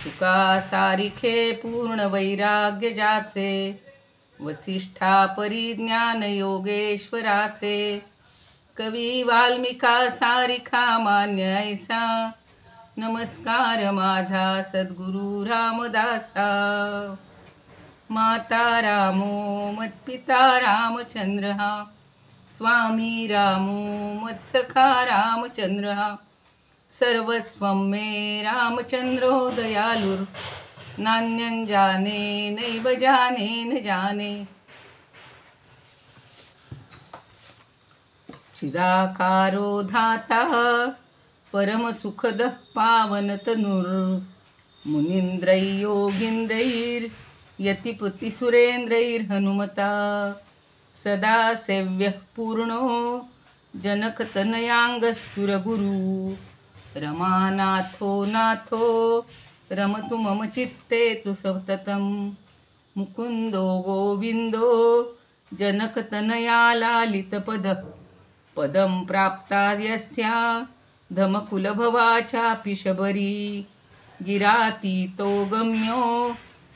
सुका सारिखे पूर्ण वैराग्य जाचे, वसिष्ठा परिज्ञान योगेश्वराचे, कवी वाल्मिका सारिखा मान्य ऐसा, नमस्कार माझा सद्गुरु रामदासा. माता रामो मत्पिता रामचंद्र, स्वामी रामो मत्सखा रामचंद्र, सर्वस्वं मे रामचंद्रो दयालुर, नान्यं जाने नैव जाने न जाने. चिदाकारो धाता परमसुखदः पावनतनुर्, मुनीन्द्रैर्योगीन्द्रैर्यतिपुतिसुरेन्द्रैर्हनुमता, सदा सेव्यः पूर्णो जनकतनयाङ्गस्सुरगुरु, रमानाथो नाथो रमतु मम चित्ते तु सततं, मुकुन्दो गोविन्दो जनकतनया लालितपदः, पदं प्राप्ता यस्या धमकुलभवा चापि शबरी, गिरातीतो गम्यो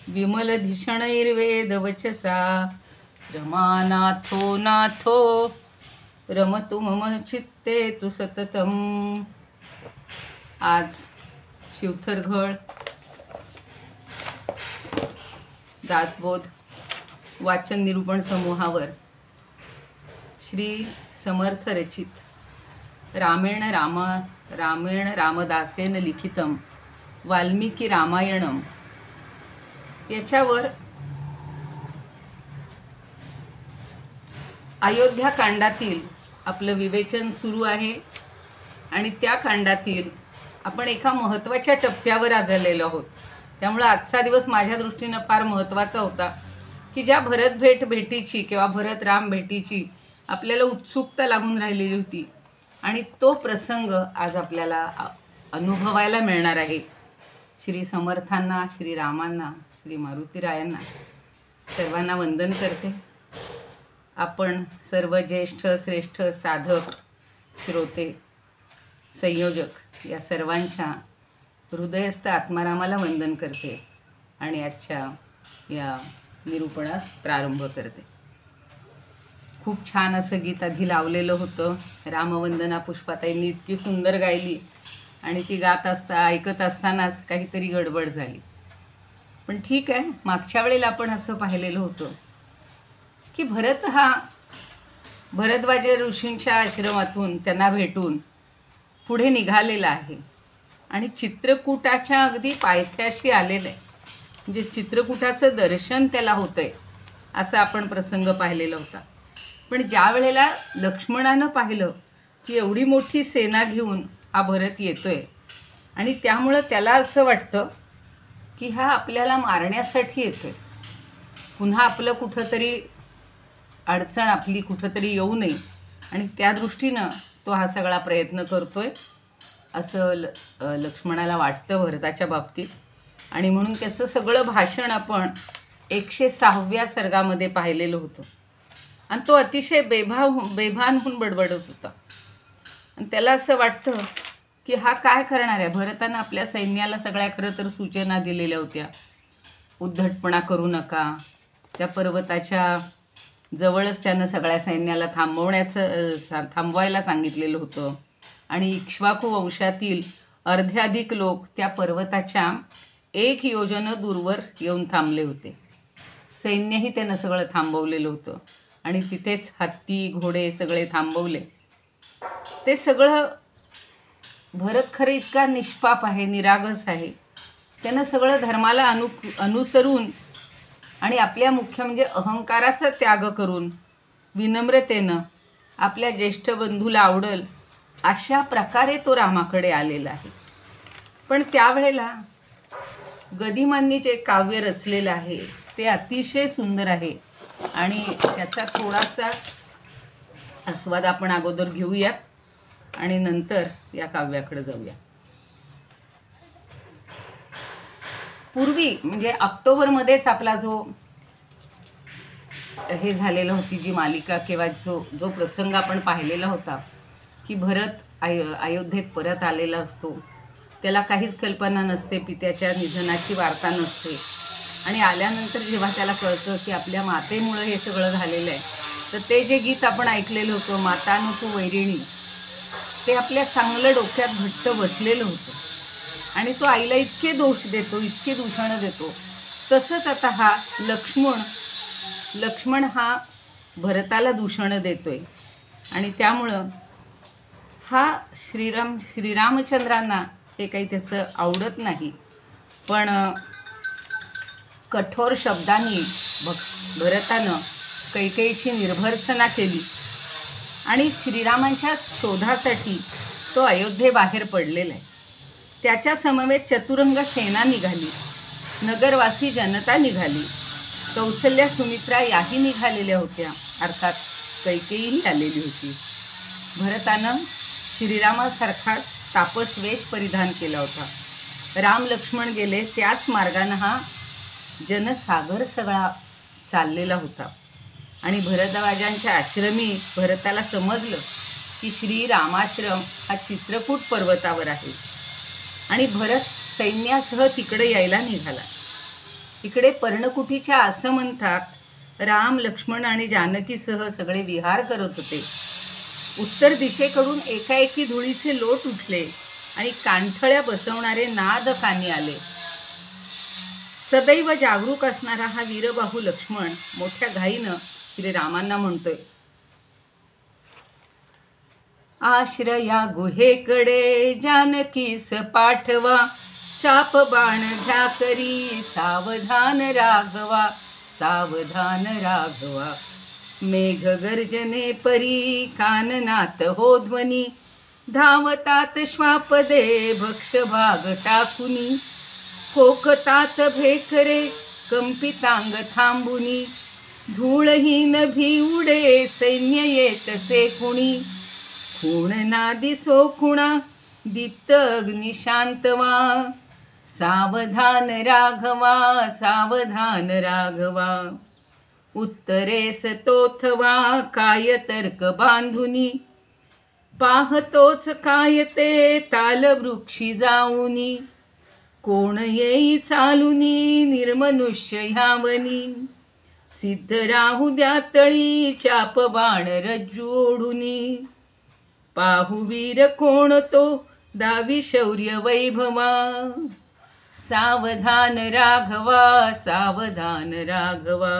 विमलधिषणैर्वेदवचसा, रमानाथो नाथो रमतु मम चित्ते तु सततम्. आज शिवथरघळ दासबोध वाचन निरूपण समूहावर श्री समर्थ रचित रामेण रामदासेन लिखितम वाल्मिकी रामायणम याच्यावर अयोध्या कांडातील आपलं विवेचन सुरू आहे. आणि त्या कांडातील आपण एका महत्त्वाच्या टप्प्यावर आज आलेलो आहोत. त्यामुळे आजचा दिवस माझ्या दृष्टीनं फार महत्त्वाचा होता की ज्या भेटीची किंवा भरत राम भेटीची आपल्याला उत्सुकता लागून राहिलेली होती आणि तो प्रसंग आज आपल्याला अनुभवायला मिळणार आहे. श्री समर्थांना, श्री रामांना, श्री मारुतीरायांना सर्वांना वंदन करते. आपण सर्व ज्येष्ठ श्रेष्ठ साधक श्रोते संयोजक या सर्वांच्या हृदयस्थ आत्मारामाला वंदन करते आणि आजच्या या निरूपणास प्रारंभ करते. खूप छान असं गीत आधी लावलेलं होतं. रामवंदना पुष्पाताईंनी इतकी सुंदर गायली आणि ती ऐकत असतानाच काहीतरी गडबड झाली. पण ठीक आहे, मागच्या वेळेला आपण असं पाहिलेलं होतं की भरत हा भरद्वाज ऋषींच्या आश्रमातून त्यांना भेटून पुढे निघालेला आहे आणि चित्रकूटाच्या अगदी पायथ्याशी आलेलं आहे. म्हणजे चित्रकूटाचं दर्शन त्याला होतंय असं आपण प्रसंग पाहिलेला होता. पण ज्या वेळेला लक्ष्मणानं पाहिलं की एवढी मोठी सेना घेऊन हा भरत येतोय आणि त्यामुळं त्याला असं वाटतं की हा आपल्याला मारण्यासाठी येतोय, पुन्हा आपलं कुठंतरी अडचण आपली कुठंतरी येऊ नये आणि त्या दृष्टीनं तो हा सगळा प्रयत्न करतोय असं लक्ष्मणाला वाटतं भरताच्या बाबतीत. आणि म्हणून त्याचं सगळं भाषण आपण 106व्या सर्गामध्ये पाहिलेलं होतं. आणि तो अतिशय बेभान होऊन बडबडत होता. आणि त्याला असं वाटतं की हा काय करणार आहे. भरतानं आपल्या सैन्याला सगळ्या खरं तर सूचना दिलेल्या होत्या. उद्धटपणा करू नका. त्या पर्वताच्या जवळच त्यानं सगळ्या सैन्याला थांबवायला सांगितलेलं होतं. आणि इक्ष्वाकू वंशातील अर्ध्याधिक लोक त्या पर्वताच्या 1 योजन दूरवर येऊन थांबले होते. सैन्यही त्यानं सगळं थांबवलेलं होतं आणि तिथेच हत्ती घोडे सगळे थांबवले. ते सगळं भरत खरं इतका निष्पाप आहे, निरागस आहे. त्यानं सगळं धर्माला अनुसरून आणि आपल्या मुख्य म्हणजे अहंकाराचा त्याग करून विनम्रतेनं आपल्या ज्येष्ठ बंधूला आवडल अशा प्रकारे तो रामाकडे आलेला आहे. पण त्यावेळेला गदिमांनी जे काव्य रचलेलं आहे ते अतिशय सुंदर आहे आणि त्याचा थोडासा आस्वाद आपण अगोदर घेऊयात आणि नंतर या काव्याकडे जाऊया. पूर्वी म्हणजे ऑक्टोबरमध्येच आपला जो हे झालेलं होती जी मालिका किंवा जो प्रसंग आपण पाहिलेला होता की भरत अयोध्येत परत आलेला असतो त्याला काहीच कल्पना नसते, पित्याच्या निधनाची वार्ता नसते. आणि आल्यानंतर जेव्हा त्याला कळतं की आपल्या मातेमुळं हे सगळं झालेलं आहे, तर ते जे गीत आपण ऐकलेलं होतं, मातानो तू वैरिणी, ते आपल्या चांगलं डोक्यात घट्ट बसलेलं होतं. आणि तो आईला इतके दोष देतो, इतके दूषणं देतो. तसंच आता हा लक्ष्मण हा भरताला दूषणं देतोय. आणि त्यामुळं हा श्रीरामचंद्रांना हे काही त्याचं आवडत नाही. पण कठोर शब्दांनी भरतानं कैकेयीची निर्भर्त्सना केली आणि श्रीरामांच्या शोधासाठी तो अयोध्येबाहेर पडलेला आहे. त्याच्या समवेत चतुरंग सेना निघाली, नगरवासी जनता निघाली, कौसल्या सुमित्रा याही निघालेल्या होत्या, अर्थात कैकेयीही आलेली होती. भरतानं श्रीरामासारखाच तापस वेश परिधान केला होता. राम लक्ष्मण गेले त्याच मार्गानं हा जनसागर सगळा चाललेला होता. आणि भरद्वाजांच्या आश्रमी भरताला समजलं की श्रीरामाश्रम हा चित्रकूट पर्वतावर आहे. आणि भरत सैन्यासह तिकडे यायला निघाला. इकडे पर्णकुटीच्या आसमंतात राम लक्ष्मण आणि जानकीसह सगळे विहार करत होते. उत्तर दिशेकडून एकाएकी धुळीचे लोट उठले आणि कांठळ्या बसवणारे नाद कानी आले. सदैव जागरूक असणारा हा वीरबाहू लक्ष्मण मोठ्या घाईनं श्रीरामांना म्हणतोय, आश्रया गुहेकडे जानकीस पाठवा, चाप बाण घ्या करी सावधान राघवा, सावधान राघवा. मेघ गर्जने परी काननात हो ध्वनी, धावतात श्वापदे भक्षभाग टाकुनी, खोकतात भेकरे कंपितांग थांबुनी, धूळहीन भिवडे सैन्य येतसे कुणी, खूण ना दिसो खुणा दीप्त अग्नि शांतवा, सावधान राघवा, सावधान राघवा. उत्तरेस तोथवा काय तर्क बांधुनी, पाहतोच काय ते ताल वृक्षी जाऊनी, कोण येई चालुनी निर्मनुष्य ह्यावनी, सिद्ध राहू द्या तळी चाप बाण रज्जू ओढुनी, पाहू वीर कोण तो दावी शौर्य वैभवा, सावधान राघवा, सावधान राघवा.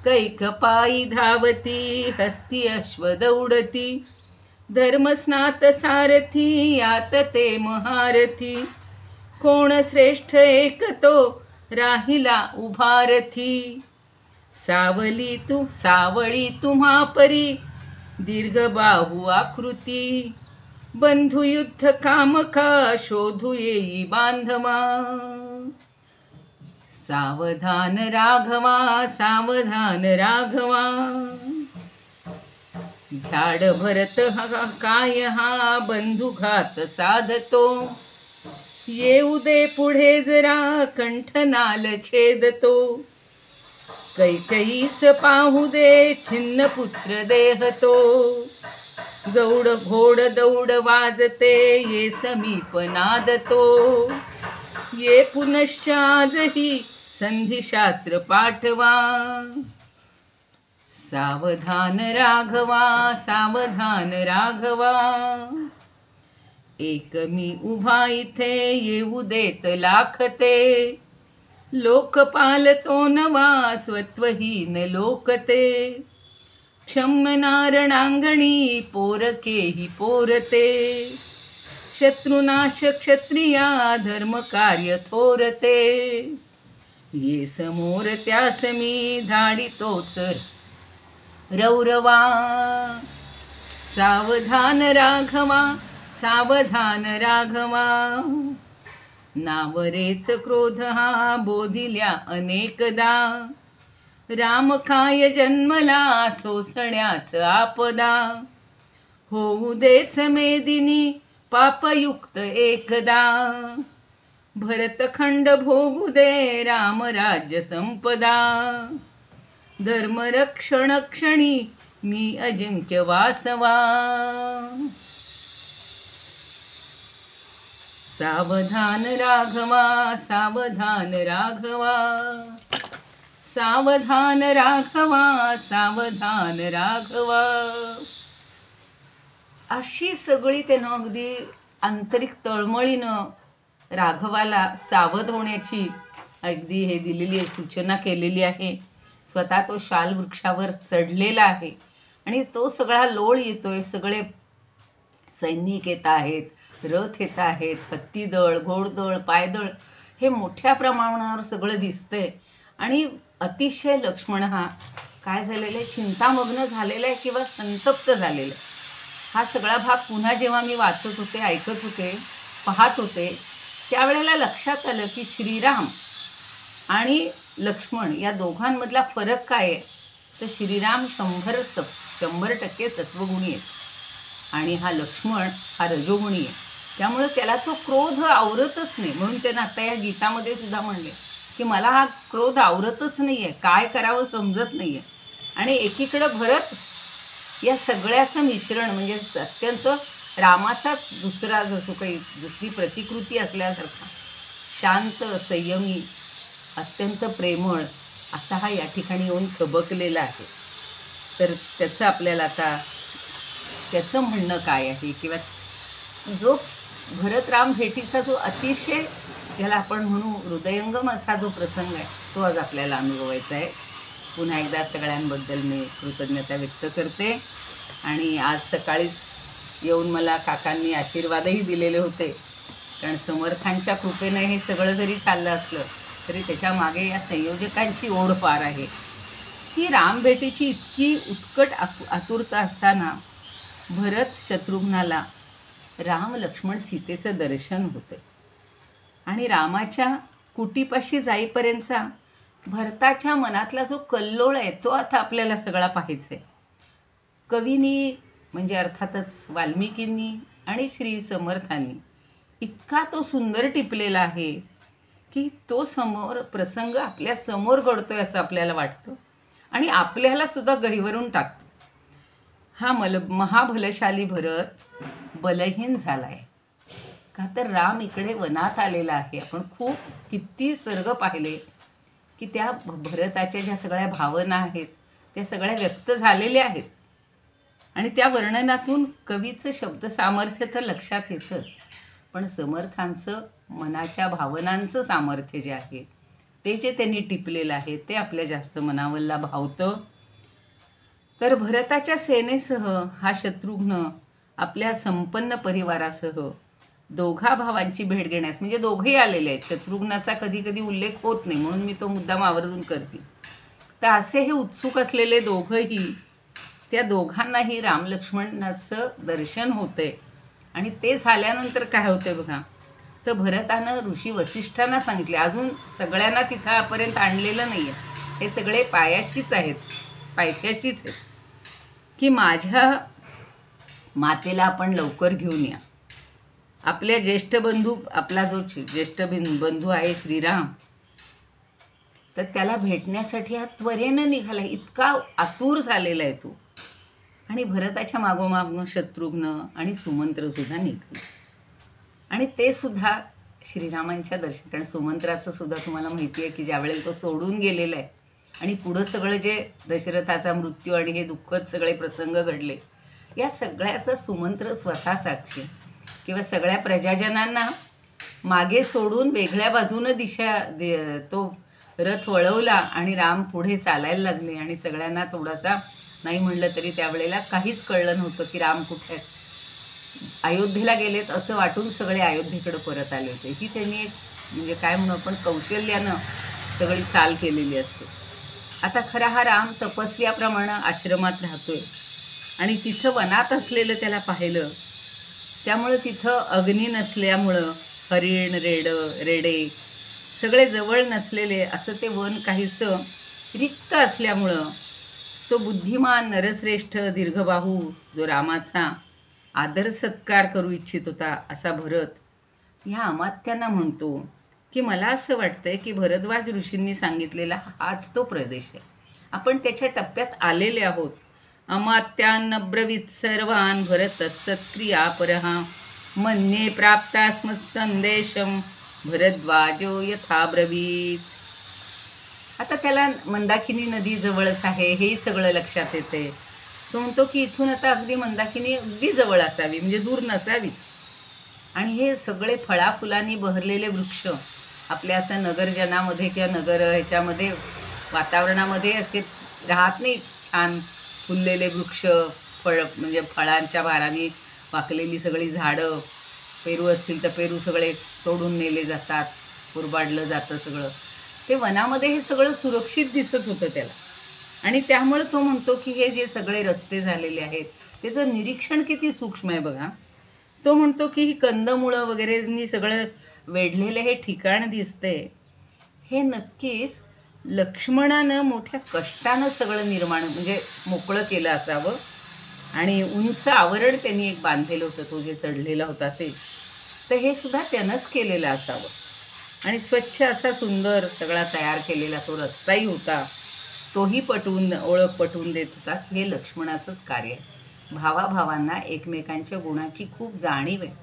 कैकपायी धावती हस्ती अश्व दौडती, धर्मस्नात सारथी यात ते महारथी, कोण श्रेष्ठ एक तो राहिला उभारथी, सावळी तुम्हा परी दीर्घ बाहू आकृती, बंधुयुद्ध कामका शोधू येई बांधवा, सावधान राघवा, सावधान राघवा. ध्याड भरत काय हा बंधुघात साधतो, येऊ दे पुढे जरा कंठनाल छेदतो, कैकईस पाहू दे छिन्न पुत्र देहतो, गौड घोड दौड वाजते ये समीप नादतो, ये पुनश्च आजही संधिशास्त्र पाठवा, सावधान राघवा, सावधान राघवा. एक मी उभा इथे येऊ देत लाखते, लोकपाल तो नवा स्वत्वहीन लोकते, क्षम्यनारणांगणी पोरकेही पोरते, शत्रुनाश क्षत्रिया धर्म कार्य थोरते, ये समोर त्यास मी धाडितोच रौरवा, सावधान राघवा, सावधान राघवा. नावरेच क्रोध हा बोधिल्या अनेकदा, राम काय जन्मला सोसण्याच आपदा, होऊ देच मेदिनी पापयुक्त एकदा, भरतखंड भोगू दे राम राज्य संपदा, धर्मरक्षण क्षणी मी अजिंक्य वासवा. सावधान राघवा सावधान राघवा, सावधान राघवा सावधान राघवा. अशी सगळी त्यानं अगदी आंतरिक तळमळीनं राघवाला सावध होण्याची अगदी हे दिलेली आहे, सूचना केलेली आहे. स्वतः तो शाल वृक्षावर चढलेला आहे आणि तो सगळा लोळ येतोय. सगळे सैनिक येत आहेत, रथ येत आहेत, हत्तीदळ, घोडदळ, पायदळ हे मोठ्या प्रमाणावर सगळं दिसतंय. आणि अतिशय लक्ष्मण हा काय झालेला आहे, चिंतामग्न झालेला आहे किंवा संतप्त झालेला आहे. हा सगळा भाग पुन्हा जेव्हा मी वाचत होते, ऐकत होते, पाहत होते, त्यावेळेला लक्षात आलं की श्रीराम आणि लक्ष्मण या दोघांमधला फरक काय आहे. तर श्रीराम 100% सत्वगुणी आहे आणि हा लक्ष्मण हा रजोगुणी आहे. त्यामुळे त्याला तो क्रोध आवरतच नाही. म्हणून त्यानं आता या गीतामध्ये सुद्धा म्हणले की मला हा क्रोध आवरतच नाही आहे, काय करावं समजत नाही आहे. आणि एकीकडं भरत या सगळ्याचं मिश्रण म्हणजे अत्यंत रामाचाच दुसरा जसं काही दुसरी प्रतिकृती असल्यासारखा शांत, संयमी, अत्यंत प्रेमळ असा हा या ठिकाणी येऊन थबकलेला आहे. तर त्याचं आपल्याला आता त्याचं म्हणणं काय आहे किंवा जो भरत-राम भेटीचा जो अतिशय ज्याला आपण म्हणू हृदयंगम असा जो प्रसंग आहे तो आज आपल्याला अनुभवायचा आहे. पुन्हा एकदा सगळ्यांबद्दल मी कृतज्ञता व्यक्त करते. आणि आज सकाळीच येऊन मला काकांनी आशीर्वादही दिलेले होते. कारण समर्थांच्या कृपेनं हे सगळं जरी चाललं असलं तरी त्याच्या मागे या संयोजकांची ओढ फार आहे. की रामभेटीची इतकी उत्कट आतुरता असताना भरत शत्रुघ्नाला राम लक्ष्मण सीतेचं दर्शन होतं. आणि रामाच्या कुटीपाशी जाईपर्यंतचा भरताच्या मनातला जो कल्लोळ आहे तो आता आपल्याला सगळा पाहायचा आहे. कवींनी म्हणजे अर्थातच वाल्मिकींनी आणि श्री समर्थांनी इतका तो सुंदर टिपलेला आहे की तो समोर प्रसंग आपल्या समोर घडतोय असं आपल्याला वाटतं आणि आपल्याला सुद्धा गहिवरून टाकतो. हा महाबलशाली भरत बलहीन झाला आहे का तर राम इकडे वनात आलेला आहे. आपण खूप किती सर्ग पाहिले की त्या भरताच्या ज्या सगळ्या भावना आहेत त्या सगळ्या व्यक्त झालेल्या आहेत आणि त्या वर्णनातून कवीचं शब्द सामर्थ्य तर लक्षात येतंच, पण समर्थांचं मनाच्या भावनांचं सामर्थ्य जे आहे ते जे त्यांनी टिपलेलं आहे ते आपल्या जास्त मनावरला भावतं. तर भरताच्या सेनेसह हा शत्रुघ्न आपल्या संपन्न परिवारासह दोघा भावांची भेट घेण्यास म्हणजे दोघेही आलेले आहेत. शत्रुघ्नाचा कधी कधी उल्लेख होत नाही म्हणून मी तो मुद्दाम आवर्जून करते. तर असे हे उत्सुक असलेले दोघंही त्या दोघांनाही राम लक्ष्मणाचं दर्शन होतंय. आणि ते झाल्यानंतर काय होतंय बघा, तर भरतानं ऋषी वसिष्ठांना सांगितले. अजून सगळ्यांना तिथापर्यंत आणलेलं नाही आहे, हे सगळे पायाशीच आहेत, पायथ्याशीच आहेत की माझ्या मातेला आपण लवकर घेऊन या. आपल्या ज्येष्ठ बंधू आपला जो ज्येष्ठ बंधू आहे श्रीराम तर त्याला भेटण्यासाठी हा त्वरेनं निघाला. इतका आतुर झालेला आहे तो. आणि भरताच्या मागोमाग शत्रुघ्न आणि सुमंत्रसुद्धा निघाले आणि ते सुद्धा श्रीरामांच्या दर्शन. कारण सुमंत्राचं सुद्धा तुम्हाला माहिती आहे की ज्यावेळेला तो सोडून गेलेला आहे आणि पुढं सगळं जे दशरथाचा मृत्यू आणि हे दुःखद सगळे प्रसंग घडले या सगळ्याचा सुमंत्र स्वतः साक्षी किंवा सगळ्या प्रजाजनांना मागे सोडून वेगळ्या बाजूनं तो रथ वळवला आणि राम पुढे चालायला लागले. आणि सगळ्यांना थोडासा नाही म्हणलं तरी त्यावेळेला काहीच कळलं नव्हतं की राम कुठे अयोध्येला गेलेत असं वाटून सगळे अयोध्येकडे परत आले होते. ही त्यांनी एक म्हणजे काय म्हणू आपण कौशल्यानं सगळी चाल केलेली असते. आता खरा हा राम तपस्व्याप्रमाणे आश्रमात राहतोय आणि तिथं वनात असलेलं त्याला पाहिलं. त्यामुळं तिथं अग्नी नसल्यामुळं हरिण रेडे सगळे जवळ नसलेले असं ते वन काहीसं रिक्त असल्यामुळं तो बुद्धिमान नरश्रेष्ठ दीर्घबाहू जो रामाचा आदर सत्कार करू इच्छित होता असा भरत ह्या अमात्यांना म्हणतो की मला असं वाटतंय की भरद्वाज ऋषींनी सांगितलेला हाच तो प्रदेश आहे. आपण त्याच्या टप्प्यात आलेले आहोत. अमात्यान ब्रवीत सर्वान भरत सत्क्रिया परहा मन्ये प्राप्तास्म संदेशम भरद्वाजो यथा ब्रवीत. आता त्याला मंदाकिनी नदी जवळच आहे हेही सगळं लक्षात येते. तो म्हणतो की इथून आता अगदी मंदाकिनी अगदी जवळ असावी, म्हणजे दूर नसावीच. आणि हे सगळे फळाफुलांनी बहरलेले वृक्ष आपल्या असं नगरजनामध्ये किंवा नगर ह्याच्यामध्ये वातावरणामध्ये असे राहत नाही. छान फुललेले वृक्ष, म्हणजे फळांच्या भाराने वाकलेली सगळी झाडं, पेरू असतील तर पेरू सगळे तोडून नेले जातात, कुरबाडलं जातं सगळं. ते वनामध्ये हे सगळं सुरक्षित दिसत होतं त्याला. आणि त्यामुळे तो म्हणतो की हे जे सगळे रस्ते झालेले आहेत त्याचं निरीक्षण किती सूक्ष्म आहे बघा. तो म्हणतो की ही कंदमुळं वगैरेनी सगळं वेढलेलं हे ठिकाण दिसते, हे नक्कीच लक्ष्मणानं मोठ्या कष्टानं सगळं निर्माण म्हणजे मोकळं केलं असावं. आणि उंच आवरण त्यांनी एक बांधलेलं होतं, तो जे चढलेला होता ते, तर हे सुद्धा त्यानंच केलेलं असावं. आणि स्वच्छ असा सुंदर सगळा तयार केलेला तो रस्ताही होता, तोही ओळख पटवून देत होता की हे लक्ष्मणाचंच कार्य आहे. भावाभावांना एकमेकांच्या गुणाची खूप जाणीव आहे.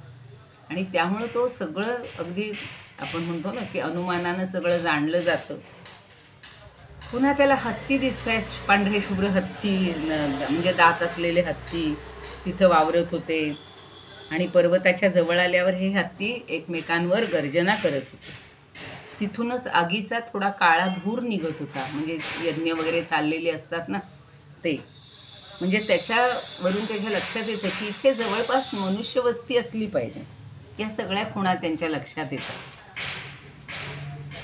आणि त्यामुळं तो सगळं अगदी आपण म्हणतो ना की अनुमानानं सगळं जाणलं जातं. पुन्हा त्याला हत्ती दिसत आहे, पांढरे शुभ्र हत्ती, म्हणजे दात असलेले हत्ती तिथं वावरत होते. आणि पर्वताच्या जवळ आल्यावर हे हत्ती एकमेकांवर गर्जना करत होते. तिथूनच आगीचा थोडा काळा धूर निघत होता, म्हणजे यज्ञ वगैरे चाललेले असतात ना ते. म्हणजे त्याच्यावरून त्याच्या लक्षात येतं की इथे जवळपास मनुष्यवस्ती असली पाहिजे. या सगळ्या खुणा त्यांच्या लक्षात येतात.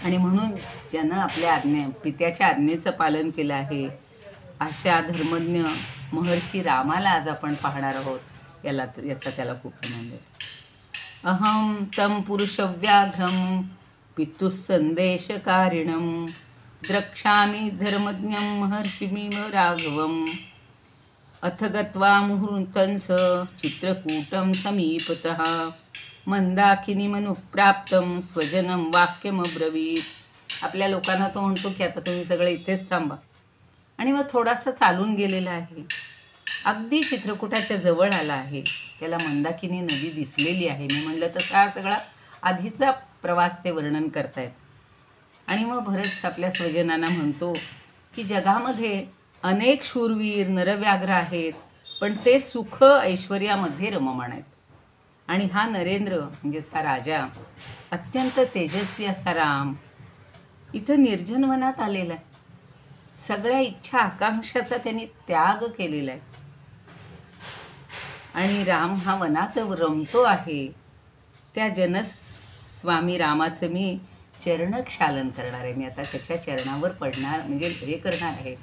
आणि म्हणून ज्यानं आपल्या पित्याच्या आज्ञेचं पालन केलं आहे अशा धर्मज्ञ महर्षी रामाला आज आपण पाहणार आहोत. याचा त्याला खूप आनंद आहे. अहम तम पुरुषव्याघ्रम पितुसंदेशकारिणं द्रक्ष्यामि धर्मज्ञं महर्षिमिव राघवम्. अथ गत्वा मुहूर्तंस चित्रकूटं समीपतः मंदाकिनीमनुप्राप्तं स्वजनं वाक्यमब्रवीत. आपल्या लोकांना तो म्हणतो की आता तुम्ही सगळे इथेच थांबा. आणि मग थोडासा चालून गेलेला आहे, अगदी चित्रकूटाच्या जवळ आला आहे. त्याला मंदाकिनी नदी दिसलेली आहे. मी म्हणलं तसा हा सगळा आधीचा प्रवास ते वर्णन करतायत. आणि मग भरत आपल्या स्वजनांना म्हणतो की जगामध्ये अनेक शूरवीर नरव्याघ्र आहेत, पण ते सुख ऐश्वर्यामध्ये रममाण आहेत. आणि हा नरेंद्र म्हणजेच हा राजा अत्यंत तेजस्वी असा राम इथं निर्जन वनात आलेला आहे. सगळ्या इच्छा आकांक्षाचा त्यांनी त्याग केलेला आहे. आणि राम हा वनात रमतो आहे. त्या जनस्वामी रामाचं मी चरणक्षालन करणार आहे. मी आता त्याच्या चरणावर पडणार, म्हणजे हे करणार आहे,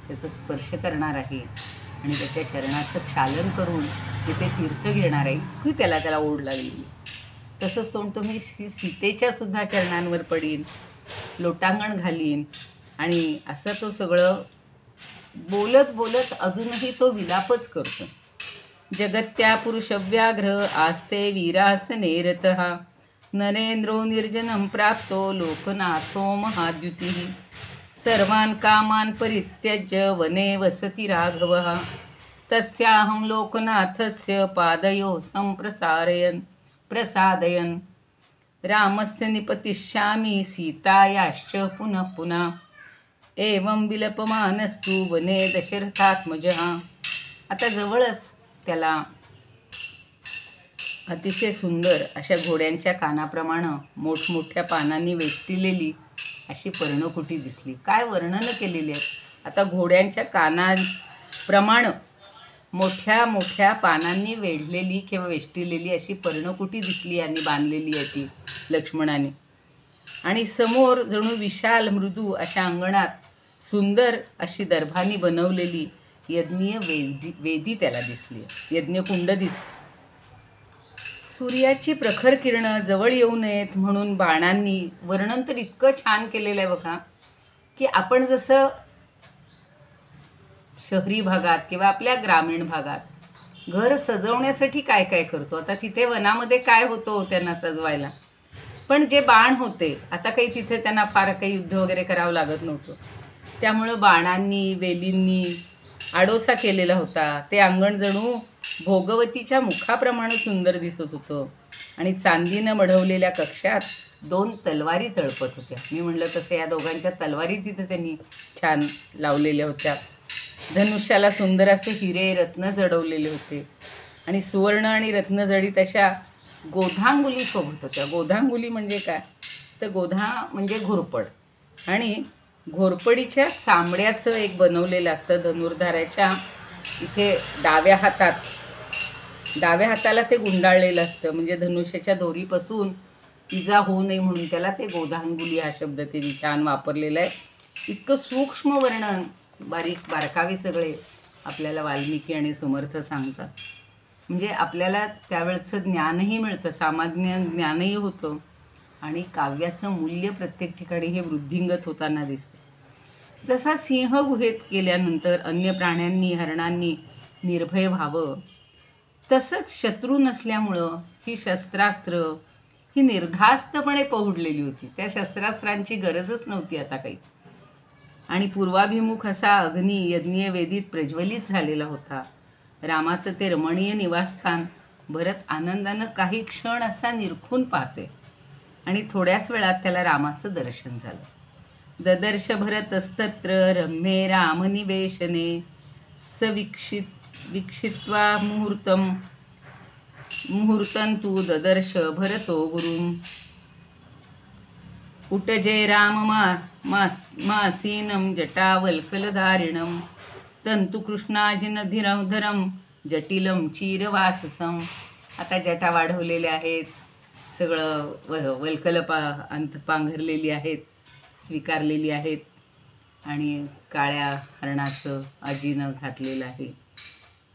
त्याचा स्पर्श करणार आहे आणि त्याच्या चरणाचं क्षालन करून तिथे तीर्थ घेणार आहे. इतकी त्याला ओढ लागली. तसंच तो म्हणतो मी सीतेच्या सुद्धा चरणांवर पडीन, लोटांगण घालीन. आणि असं तो सगळं बोलत बोलत अजूनही तो विलापच करतो. जगत्या पुरुषव्याघ्र आस्ते वीरासने रतः नरेंद्रो निर्जनं प्राप्तो लोकनाथो महाद्युतिः. सर्वान् कामान् परित्यज्य वने वसति राघवः तस्याहं लोकनाथस्य पादयोः प्रसादयन् रामस्य निपतिष्यामि सीतायाश्च पुनः पुनः. एवं विलपमानस्तु वने दशरथात्मजः. आता जवळच त्याला अतिशय सुंदर अशा घोड्यांच्या कानाप्रमाणे मोठमोठ्या पानांनी वेष्टिलेली अशी पर्णकुटी दिसली. काय वर्णनं केलेली आहेत. आता घोड्यांच्या कानाप्रमाणे मोठ्या मोठ्या पानांनी वेढलेली किंवा वेष्टिलेली अशी पर्णकुटी दिसली आणि बांधलेली आहे ती लक्ष्मणाने. आणि समोर जणू विशाल मृदू अशा अंगणात सुंदर अशी दर्भानी बनवलेली यज्ञीय वेदी त्याला दिसली, यज्ञकुंड दिसली. सूर्याची प्रखर किरणं जवळ येऊ नयेत म्हणून बाणांनी वर्णन तर इतकं छान केलेलं आहे बघा, की आपण जसं शहरी भागात किंवा आपल्या ग्रामीण भागात घर सजवण्यासाठी काय काय करतो, आता तिथे वनामध्ये काय होतं त्यांना सजवायला, पण जे बाण होते आता काही तिथे त्यांना फार काही युद्ध वगैरे करावं लागत नव्हतं. त्यामुळं बाणांनी वेलींनी आडोसा केलेला होता. ते अंगण जणू भोगवतीच्या मुखाप्रमाणे सुंदर दिसत होतं आणि चांदीनं मढवलेल्या कक्षात 2 तलवारी तळपत होत्या. मी म्हणलं तसं या दोघांच्या तलवारी तिथं त्यांनी छान लावलेल्या होत्या. धनुष्याला सुंदर असे हिरे रत्न जडवलेले होते आणि सुवर्ण आणि रत्नजडित अशा गोधांगुली शोभत होत्या. गोधांगुली म्हणजे काय? तर गोधा म्हणजे घोरपड, आणि घोरपडीच्या चामड्याचं एक बनवलेलं असतं धनुर्धाराच्या इथे डाव्या हाताला ते गुंडाळलेलं असतं, म्हणजे धनुष्याच्या दोरीपासून इजा होऊ नये म्हणून त्याला ते गोधांगुली हा शब्द त्यांनी छान वापरलेला आहे. इतकं सूक्ष्म वर्णन, बारकावे सगळे आपल्याला वाल्मिकी आणि समर्थ सांगतात. म्हणजे आपल्याला त्यावेळचं ज्ञानही मिळतं, सामान्य ज्ञानही होतं आणि काव्याचं मूल्य प्रत्येक ठिकाणी हे वृद्धिंगत होताना दिसतं. जसा सिंह गुहेत गेल्यानंतर अन्य प्राण्यांनी, हरणांनी निर्भय व्हावं, तसंच शत्रू नसल्यामुळं ही शस्त्रास्त्र ही निर्धास्तपणे पहुडलेली होती. त्या शस्त्रास्त्रांची गरजच नव्हती आता काही. आणि पूर्वाभिमुख असा अग्नी यज्ञीय वेदीत प्रज्वलित झालेला होता. रामाचं ते रमणीय निवासस्थान भरत आनंदानं काही क्षण असा निरखून पाहतोय आणि थोड्याच वेळात त्याला रामाचं दर्शन झालं. ददर्श भरतस्तत्र रम्ये रामनिवेशने विक्षित्वा मुहूर्तं तू ददर्श भरतो गुरुम उटजे राम मासीनं जटावल्कलधारिणं तंतु कृष्णाजिनधरं जटिलं चीरवाससं. आता जटा वाढवलेल्या आहेत, सगळं वल्कल पांघरलेली आहेत, स्वीकारलेली आहेत, आणि काळ्या हरणाचं आजीनं घातलेलं आहे.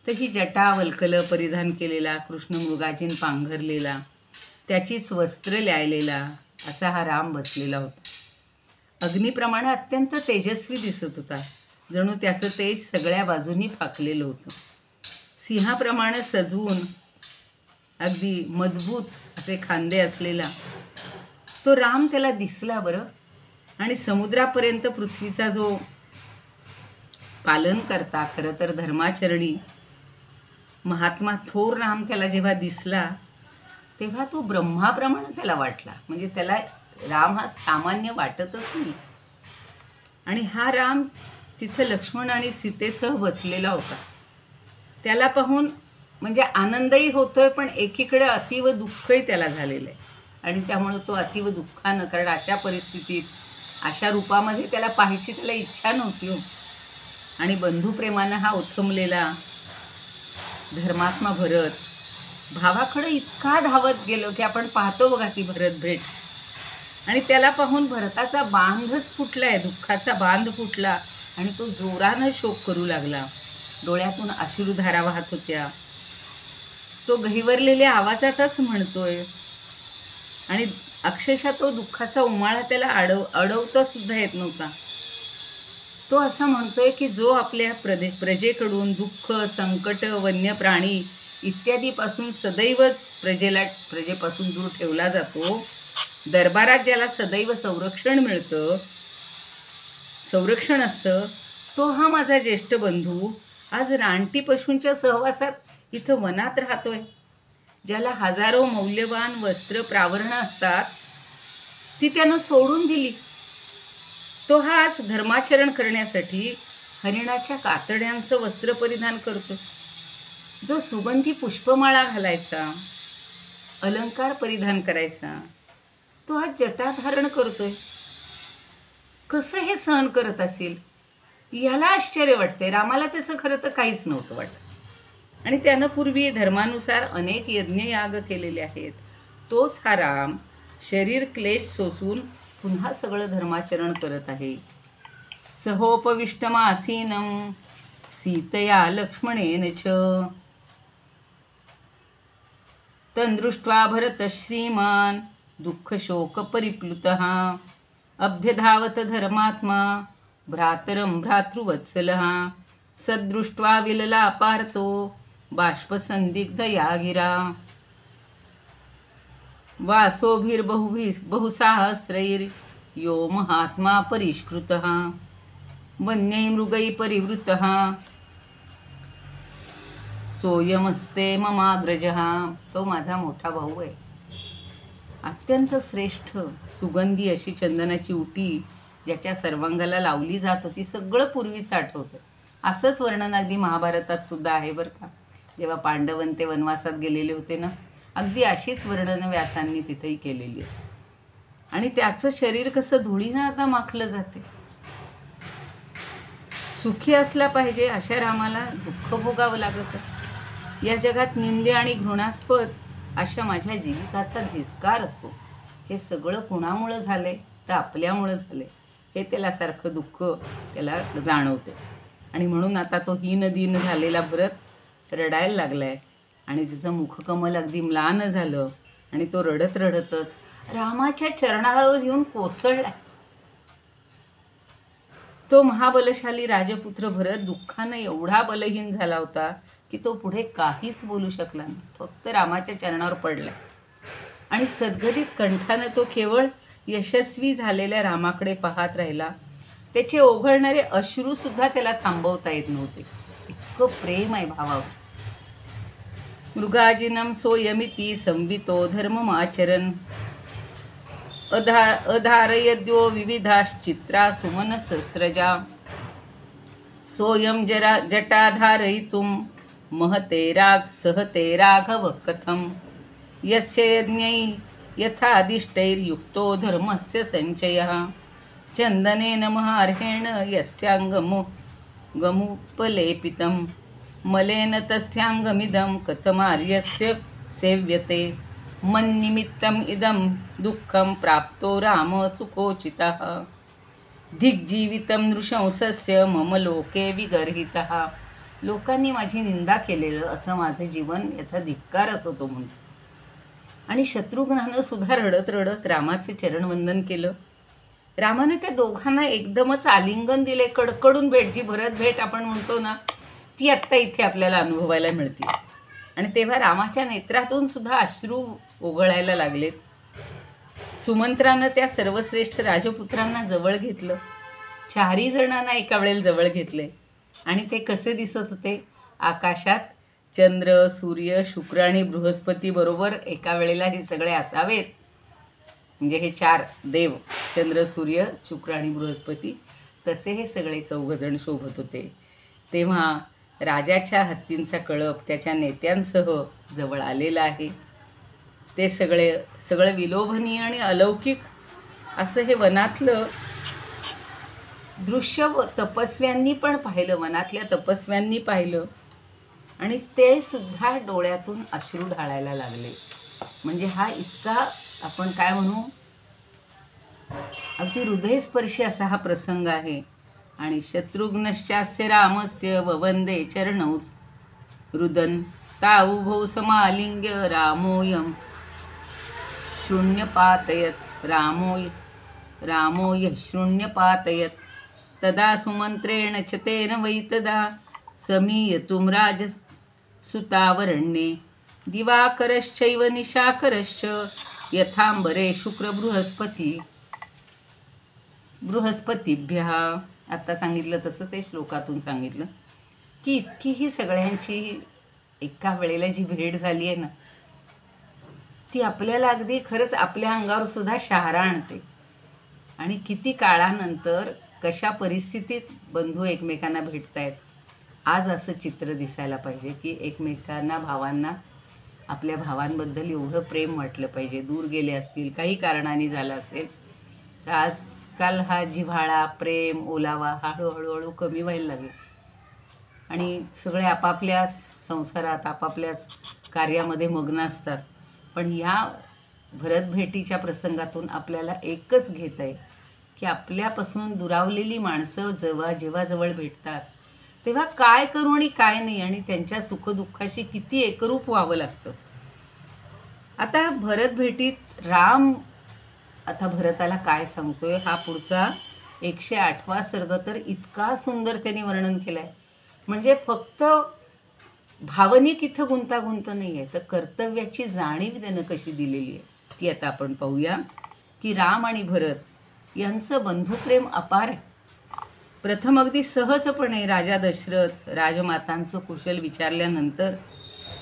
तर ही जटा वल्कल परिधान केलेला, कृष्ण मृगाजीन पांघरलेला, त्याचीच वस्त्र ल्यायलेला असा हा राम बसलेला होता. अग्निप्रमाणे अत्यंत तेजस्वी दिसत होता, जणू त्याचं तेज सगळ्या बाजूनी फाकलेलं होतं. सिंहाप्रमाणे सजवून अगदी मजबूत असे खांदे असलेला तो राम त्याला दिसला बरं. आणि समुद्रापर्यंत पृथ्वीचा जो पालन करता, खरं तर धर्माचरणी महात्मा थोर राम त्याला जेव्हा दिसला तेव्हा तो ब्रह्माप्रमाणे त्याला वाटला. म्हणजे त्याला राम हा सामान्य वाटतच नाही. आणि हा राम तिथं लक्ष्मण आणि सीतेसह बसलेला होता. त्याला पाहून म्हणजे आनंदही होतोय, पण एकीकडे अतीव दुःखही त्याला झालेलं आहे. आणि त्यामुळं तो अतीव दुःखानं, कारण अशा परिस्थितीत अशा रूपामध्ये त्याला पाहायची त्याला इच्छा नव्हती हो. आणि बंधुप्रेमानं हा उथमलेला धर्मात्मा भरत भावाकडे इतका धावत गेलो की आपण पाहतो बघा ती भरत भेट, आणि त्याला पाहून भरताचा बांधच फुटलाय, दुःखाचा बांध फुटला आणि तो जोरानं शोक करू लागला. डोळ्यातून अश्रुधारा वाहत होत्या. तो गहिवरलेल्या आवाजातच म्हणतोय आणि अक्षरशः तो दुःखाचा उमाळा त्याला अडवता सुद्धा येत नव्हता. तो असं म्हणतोय की जो आपल्या प्रजेकडून दुःख, संकट, वन्य प्राणी इत्यादीपासून सदैव प्रजेपासून दूर ठेवला जातो, दरबारात ज्याला सदैव संरक्षण असतं, तो हा माझा ज्येष्ठ बंधू आज रानटी पशूंच्या सहवासात इथं वनात राहतोय. ज्याला हजारो मौल्यवान वस्त्र प्रावरणं असतात ती त्यानं सोडून दिली. तो हा आज धर्माचरण करण्यासाठी हरिणाच्या कातड्यांचं वस्त्र परिधान करतो. जो सुगंधी पुष्पमाळा घालायचा, अलंकार परिधान करायचा, तो आज जटा धारण करतोय. कसं हे सहन करत असेल याला आश्चर्य वाटते. रामाला त्याचं खरं तर काहीच नव्हतं वाटत. आणि त्यानं पूर्वी धर्मानुसार अनेक यज्ञयाग केलेले आहेत. तोच हा राम शरीर क्लेश सोसून पुन्हा सगळं धर्माचरण करत आहे. सहोपविष्टमासीनं सीतया लक्ष्मणेन च तंदृष्ट्वा भरत श्रीमान दुःख शोक परिप्लुतः अभ्यधावत धर्मात्मा भ्रातरं भ्रातृवत्सलः सदृष्ट्वा विलला पार्थो बाष्पसंदिग्धया गिरा वासोभिर्बहुसाहस्रैर्यो महात्मा परिष्कृतः वन्यै मृगै परिवृतः सोयमस्ते ममाग्रजः, तो माझा मोठा भाऊ आहे. अत्यंत श्रेष्ठ सुगंधी अशी चंदनाची उटी ज्याच्या सर्वांगाला लावली जात होती, सगळं पूर्वीच आठवतं. असंच वर्णन अगदी महाभारतात सुद्धा आहे बरं का. जेव्हा पांडवन ते वनवासात गेलेले होते ना, अगदी अशीच वर्णनं व्यासांनी तिथेही केलेली आहे. आणि त्याचं शरीर कसं धुळीनं आता माखलं जाते. सुखी असला पाहिजे अशा रामाला दुःख भोगावं लागत आहे. या जगात निंदे आणि घृणास्पद अशा माझ्या जीविताचा धिक्कार असो. हे सगळं कुणामुळं झालंय तर आपल्यामुळं झालंय, हे त्याला सारखं दुःख त्याला जाणवते. आणि म्हणून आता तो हीनदीन झालेला भरत रडायला लागलाय आणि तिचं मुखकमल अगदी म्लान झालं आणि तो रडत रडतच रामाच्या चरणावर येऊन कोसळलाय. तो महाबलशाली राजपुत्र भरत दुःखानं एवढा बलहीन झाला होता की तो पुढे काहीच बोलू शकला नाही, फक्त रामाच्या चरणावर पडला. आणि सद्गदित कंठानं तो केवळ यशस्वी झालेल्या रामाकडे पाहत राहिला. त्याचे ओघळणारे अश्रूसुद्धा त्याला थांबवता येत नव्हते, इतकं प्रेम आहे भावावर. मृगाजिनम सोयमिती संवितो धर्ममाचरन् अधारयद्यो विविधाश्चित्रा सुमनसस्रजा सोयम जटाधारयितुं महते सहते राघव कथम यस्य यज्ञै यथादिष्टैर्युक्तो धर्मस्य संचयः चन्दनेन महार्हेण यस्याङ्गमुपलेपितं मलेन तस्याङ्गमिदं कथमार्यस्य सेव्यते मन्निमित्तम् इदं दुःखं प्राप्तो राम सुखोचितः धिग्जीवितं नृशंसस्य मम लोके विगर्हितः. लोकांनी माझी निंदा केलेलं असं माझे जीवन याचा धिक्कार असो तो म्हणतो. आणि शत्रुघ्नानं सुद्धा रडत रडत रामाचे चरणवंदन केलं. रामाने त्या दोघांना एकदमच आलिंगन दिले. कडकडून भेट, जी भरत भेट आपण म्हणतो ना, ती आत्ता इथे आपल्याला अनुभवायला मिळते. आणि तेव्हा रामाच्या नेत्रातून सुद्धा अश्रू ओघळायला लागलेत. सुमंत्रानं त्या सर्वश्रेष्ठ राजपुत्रांना जवळ घेतलं. 4 जणांना एका वेळेला जवळ घेतले. आणि ते कसे दिसत होते? आकाशात चंद्र, सूर्य, शुक्र आणि बृहस्पती बरोबर एका वेळेला हे सगळे असावेत. म्हणजे हे 4 देव, चंद्र, सूर्य, शुक्र आणि बृहस्पती, तसे हे सगळे 4 जण शोभत होते. तेव्हा राजाच्या हत्तींचा कळप त्याच्या नेत्यांसह जवळ आलेला आहे. ते सगळं विलोभनीय आणि अलौकिक असं हे वनातलं दृश्य तपस्व्यांनी पण पाहिलं, वनातल्या तपस्व्यांनी पाहिलं. आणि ते सुद्धा डोळ्यातून अश्रू ढाळायला लागले. म्हणजे हा इतका आपण काय म्हणू, अगदी हृदयस्पर्शी असा हा प्रसंग आहे. आणि शत्रुघ्नश्चास्य रामस्य ववंदे चरणौ रुदन तावुभौ समालिंग्य रामोयम शून्यपातयत रामोय शून्यपातयत तदा सुमंत्रेण च तेन वै तदा समीयतुं राजसुतावरण्ये दिवाकरश्चैव निशाकरश्च यथांबरे बृहस्पतीभ्यः. आत्ता सांगितलं तसं ते श्लोकातून सांगितलं की इतकी ही सगळ्यांची एका वेळेला जी भेट झाली आहे ना, ती आपल्याला अगदी खरंच आपल्या अंगावर सुद्धा शहारा आणते. आणि किती काळानंतर कशा परिस्थितीत बंधू एकमेकांना भेटतायत. आज असं चित्र दिसायला पाहिजे की एकमेकांना, भावांना आपल्या भावांबद्दल एवढं प्रेम वाटलं पाहिजे. दूर गेले असतील, काही कारणाने झालं असेल तर आजकाल हा जिव्हाळा, प्रेम, ओलावा हा हळूहळू कमी व्हायला लागला. आणि सगळे आपापल्या संसारात, आपापल्याच कार्यामध्ये मग्न असतात. पण या भरत भेटीच्या प्रसंगातून आपल्याला एकच घेत आहे की आपल्यापासून दुरावलेली माणसं जेव्हा जवळ भेटतात तेव्हा काय करू आणि काय नाही, आणि त्यांच्या सुखदुःखाशी किती एकरूप व्हावं लागतं. आता भरत भेटीत राम आता भरताला काय सांगतोय, हा पुढचा 108वा सर्ग तर इतका सुंदर त्यांनी वर्णन केलं आहे. म्हणजे फक्त भावनिक इथं गुंतागुंत नाही आहे, तर कर्तव्याची जाणीव त्यानं कशी दिलेली आहे ती आता आपण पाहूया. की राम आणि भरत यांचं बंधुप्रेम अपार आहे. प्रथम अगदी सहजपणे राजा दशरथ राजमातांचं कुशल विचारल्यानंतर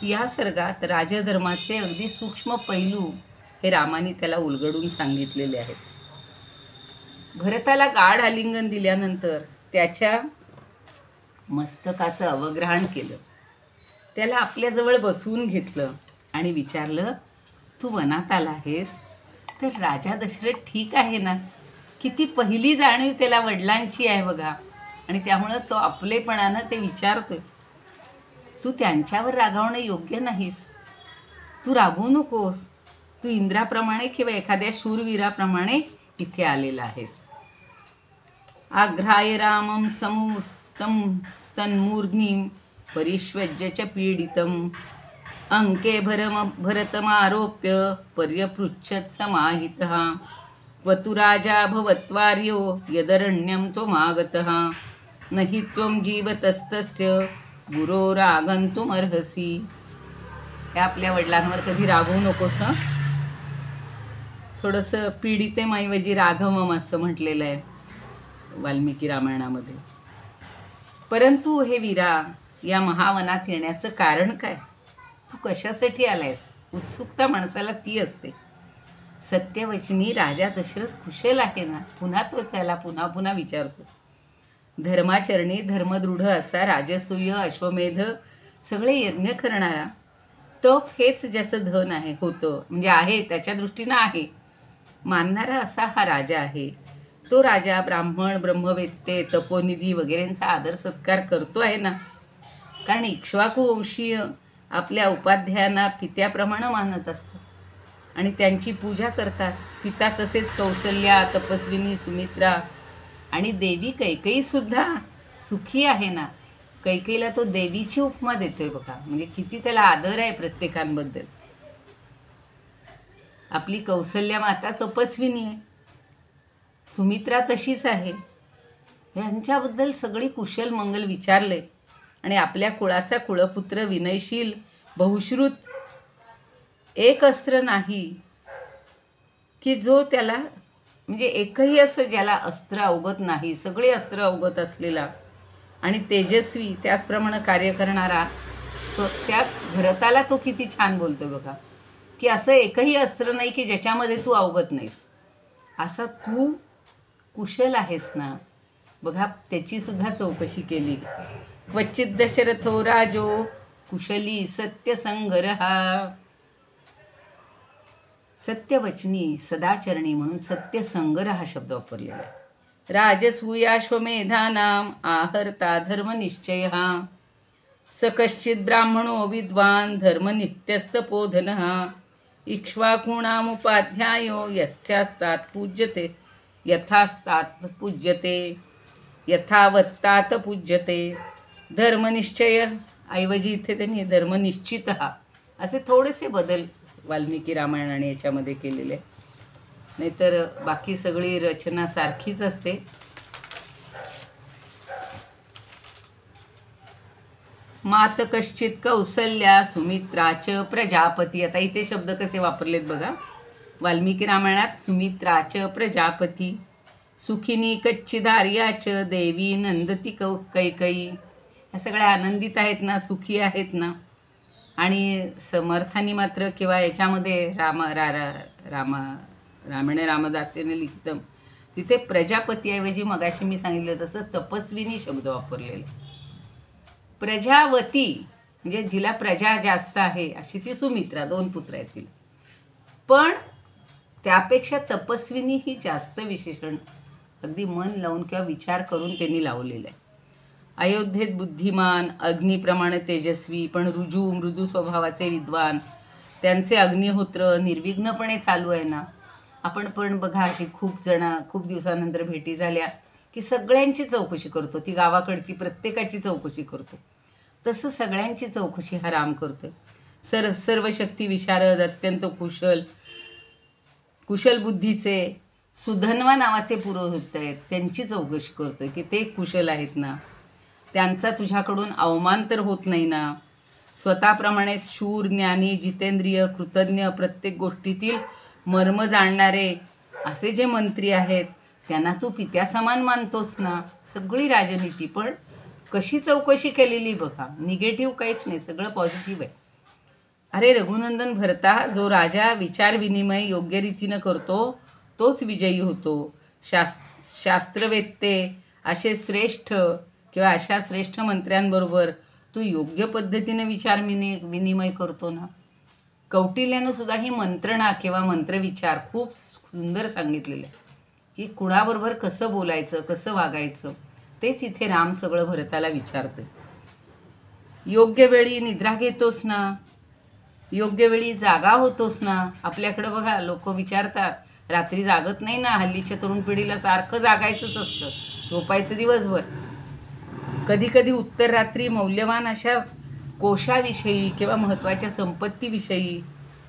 या सर्गात राजधर्माचे अगदी सूक्ष्म पैलू हे रामाने त्याला उलगडून सांगितलेले आहेत. भरताला गाढ आलिंगन दिल्यानंतर त्याच्या मस्तकाचं अवग्रहण केलं. त्याला आपल्याजवळ बसवून घेतलं आणि विचारलं, तू वनात आला आहेस तर राजा दशरथ ठीक आहे ना? किती पहिली जाणीव त्याला वडिलांची आहे बघा. आणि त्यामुळं तो आपलेपणानं ते विचारतोय, तू त्यांच्यावर रागावणं योग्य नाहीस. तू रागवू नकोस. तू इंद्राप्रमाणे किंवा एखाद्या शूरवीराप्रमाणे इथे आलेला आहेस. आघ्राय रामं स्तन्मूर्ध्नीं परिष्वज्य च पीडितम् अंके भरतमारोप्य पर्यपृच्छत् समाहितः क्वतु राजा भवत्वार्यो यदरण्यं त्वमागतः न हि त्वं जीवतस्तस्य गुरोरागन्तुमर्हसि. हे आपल्या वडिलांवर कधी रागवू नकोस हं. थोडंसं पीडितेऐवजी राघवम असं म्हटलेलं आहे वाल्मिकी रामायणामध्ये. परंतु हे वीरा, या महावनात येण्याचं कारण काय? तू कशासाठी आलायस? उत्सुकता माणसाला ती असते. सत्यवचनी राजा दशरथ कुशल आहे ना? पुन्हा तो त्याला पुन्हा पुन्हा विचारतो. धर्माचरणी धर्मदृढ असा राजसूय अश्वमेध सगळे यज्ञ करणारा, तप हेच ज्याचं धन आहे होतं म्हणजे आहे त्याच्या दृष्टीनं आहे मानणारा असा हा राजा आहे. तो राजा ब्राह्मण ब्रह्मवेत्ते तपोनिधी वगैरेंचा आदर सत्कार करतो आहे ना? कारण इक्ष्वाकू वंशीय आपल्या उपाध्यायांना पित्याप्रमाणे मानत असतात आणि त्यांची पूजा करतात. पिता तसेच कौसल्या, तपस्विनी सुमित्रा आणि देवी कैकेयीसुद्धा सुखी आहे ना? कैकेयीला तो देवीची उपमा देतोय बघा. म्हणजे किती त्याला आदर आहे प्रत्येकांबद्दल. आपली कौसल्या माता तपस्विनी आहे, सुमित्रा तशीच आहे. यांच्याबद्दल सगळी कुशल मंगल विचारले आणि आपल्या कुळाचा कुळपुत्र विनयशील बहुश्रुत एक अस्त्र नाही की जो त्याला म्हणजे एकही असं ज्याला अस्त्र अवगत नाही, सगळे अस्त्र अवगत असलेला आणि तेजस्वी त्याचप्रमाणे कार्य करणारा त्या भरताला तो किती छान बोलतो बघा की असं एकही अस्त्र नाही की ज्याच्यामध्ये तू अवगत नाहीस. असा तू कुशल आहेस ना? बघा त्याची सुद्धा चौकशी केली. क्वचित दशरथो राजो कुशली सत्यसंग्रहा. सत्यवचनी सदाचरणी म्हणून सत्यसंग्रह हा शब्द वापरलेला आहे. राजसूयाश्वमेधानाम आहर्ता धर्मनिश्चयः स कश्चित् ब्राह्मणो विद्वान् धर्मनित्यस्तपोधनः इक्ष्वाकूणामुपाध्यायो यस्यास्तात् पूज्यते यथास्तात् पूज्यते यथावत्तात पूज्यते. धर्मनिश्चय ऐवजी इथे त्यांनी धर्मनिश्चित असे थोडेसे बदल वाल्मिकी रामायणाने याच्यामध्ये केलेले. नाहीतर बाकी सगळी रचना सारखीच असते. मात कश्चित कौसल्या सुमित्राच प्रजापती. आता इथे शब्द कसे वापरलेत बघा वाल्मिकी रामायणात. सुमित्राच प्रजापती, सुखिनी कच्चिदार्याच देवी नंदती कैकयी. ह्या सगळ्या आनंदित आहेत ना, सुखी आहेत ना. आणि समर्थांनी मात्र किंवा याच्यामध्ये रामायण रामदासेने लिखितम तिथे प्रजापतीऐवजी मगाशी मी सांगितलं तसं तपस्विनी शब्द वापरलेले. प्रजावती म्हणजे जिला प्रजा जास्त आहे अशी ती सुमित्रा, 2 पुत्र आहेत तिला. पण त्यापेक्षा तपस्विनी ही जास्त विशेषण अगदी मन लावून किंवा विचार करून त्यांनी लावलेलं आहे. अयोध्येत बुद्धिमान, अग्निप्रमाणे तेजस्वी पण रुजू मृदू स्वभावाचे विद्वान, त्यांचे अग्निहोत्र निर्विघ्नपणे चालू आहे ना. आपण पण बघा अशी खूप दिवसानंतर भेटी झाल्या की सगळ्यांची चौकशी करतो. ती गावाकडची प्रत्येकाची चौकशी करतो. तसं सगळ्यांची चौकशी हा राम करतोय. सर्व शक्ती विशारद, अत्यंत कुशल बुद्धीचे सुधन्वा नावाचे पुरोहित आहेत, त्यांची चौकशी करतोय की ते कुशल आहेत ना, त्यांचा तुझ्याकडून अवमान तर होत नाही ना. स्वतःप्रमाणे शूर, ज्ञानी, जितेंद्रिय, कृतज्ञ, प्रत्येक गोष्टीतील मर्म जाणणारे असे जे मंत्री आहेत त्यांना तू पित्यासमान मानतोस ना. सगळी राजनीती पण कशी चौकशी केलेली बघा, निगेटिव्ह काहीच नाही, सगळं पॉझिटिव्ह आहे. अरे रघुनंदन भरता, जो राजा विचार विनिमय योग्य रीतीनं करतो तोच विजयी होतो. शास्त्रवेत्ते असे श्रेष्ठ किंवा अशा श्रेष्ठ मंत्र्यांबरोबर तू योग्य पद्धतीने विचार विनिमय करतो ना. कौटिल्यानं सुद्धा ही मंत्रणा किंवा मंत्रविचार खूप सुंदर सांगितलेलं आहे की कुणाबरोबर कसं बोलायचं, कसं वागायचं. तेच इथे राम सगळं भरताला विचारतोय. योग्य वेळी निद्रा घेतोस ना, योग्य वेळी जागा होतोस ना. आपल्याकडं बघा लोक विचारतात रात्री जागत नाही ना, हल्लीच्या तरुण पिढीला सारखं जागायचंच असतं, झोपायचं दिवसभर. कधी कधी उत्तर रात्री मौल्यवान अशा कोशाविषयी किंवा महत्त्वाच्या संपत्तीविषयी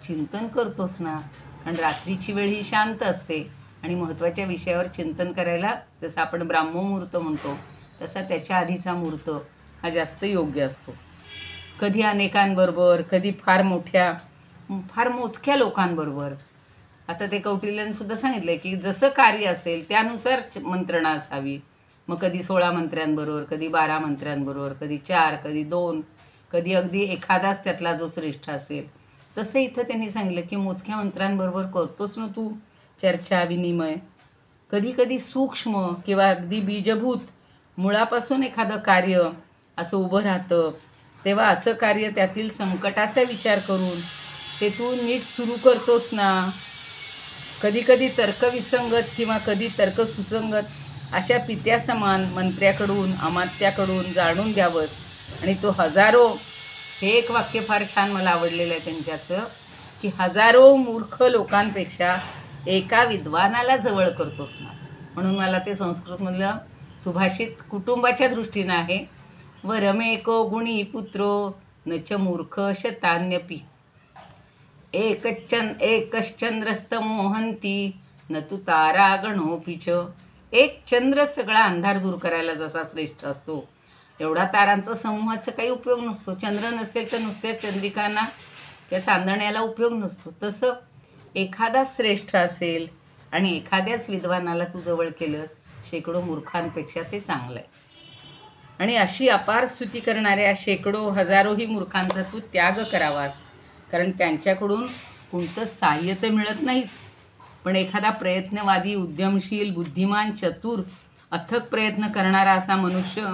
चिंतन करतोस ना. कारण रात्रीची वेळ ही शांत असते आणि महत्त्वाच्या विषयावर चिंतन करायला, जसं आपण ब्राह्ममुहूर्त म्हणतो तसा त्याच्या आधीचा मुहूर्त हा जास्त योग्य असतो. कधी अनेकांबरोबर, कधी फार मोजक्या लोकांबरोबर. आता ते कौटिल्याने सुद्धा सांगितलं की जसं कार्य असेल त्यानुसार मंत्रणा असावी. मग कधी 16 मंत्र्यांबरोबर, कधी 12 मंत्र्यांबरोबर, कधी 4, कधी 2, कधी अगदी एखादाच त्यातला जो श्रेष्ठ असेल. तसं इथं त्यांनी सांगितलं की मोजक्या मंत्र्यांबरोबर करतोस ना तू चर्चा विनिमय. कधी कधी सूक्ष्म किंवा अगदी बीजभूत मुळापासून एखादं कार्य असं उभं राहतं, तेव्हा असं कार्य त्यातील संकटाचा विचार करून ते तू नीट सुरू करतोस ना. कधी कधी तर्कविसंगत किंवा कधी तर्क सुसंगत अशा पित्यासमान मंत्र्याकडून अमात्याकडून जाणून घ्यावंस. आणि तो हजारो, हे एक वाक्य फार छान मला आवडलेलं आहे त्यांच्याचं, की हजारो मूर्ख लोकांपेक्षा एका विद्वानाला जवळ करतोस ना. म्हणून मला ते संस्कृतमधलं सुभाषित कुटुंबाच्या दृष्टीनं आहे. व रमेको गुणी पुत्रो न च मूर्ख शतान्यपि एकश्चंद्रस्त मोहंती न तु तारा गणोपि च. एक चंद्र सगळा अंधार दूर करायला जसा श्रेष्ठ असतो, एवढा तारांचा समूहाचा काही उपयोग नसतो. चंद्र नसेल तर नुसत्याच चंद्रिकांना त्या चांदण्याला उपयोग नसतो. तसं एखादा श्रेष्ठ असेल आणि एखाद्याच विद्वानाला तू जवळ केलंस, शेकडो मूर्खांपेक्षा ते चांगलं आहे. आणि अशी अपार स्तुती करणाऱ्या शेकडो हजारोही मूर्खांचा तू त्याग करावास. कारण त्यांच्याकडून कोणतं साह्य तर मिळत नाहीच, पण एखादा प्रयत्नवादी, उद्यमशील, बुद्धिमान, चतुर, अथक प्रयत्न करणारा असा मनुष्य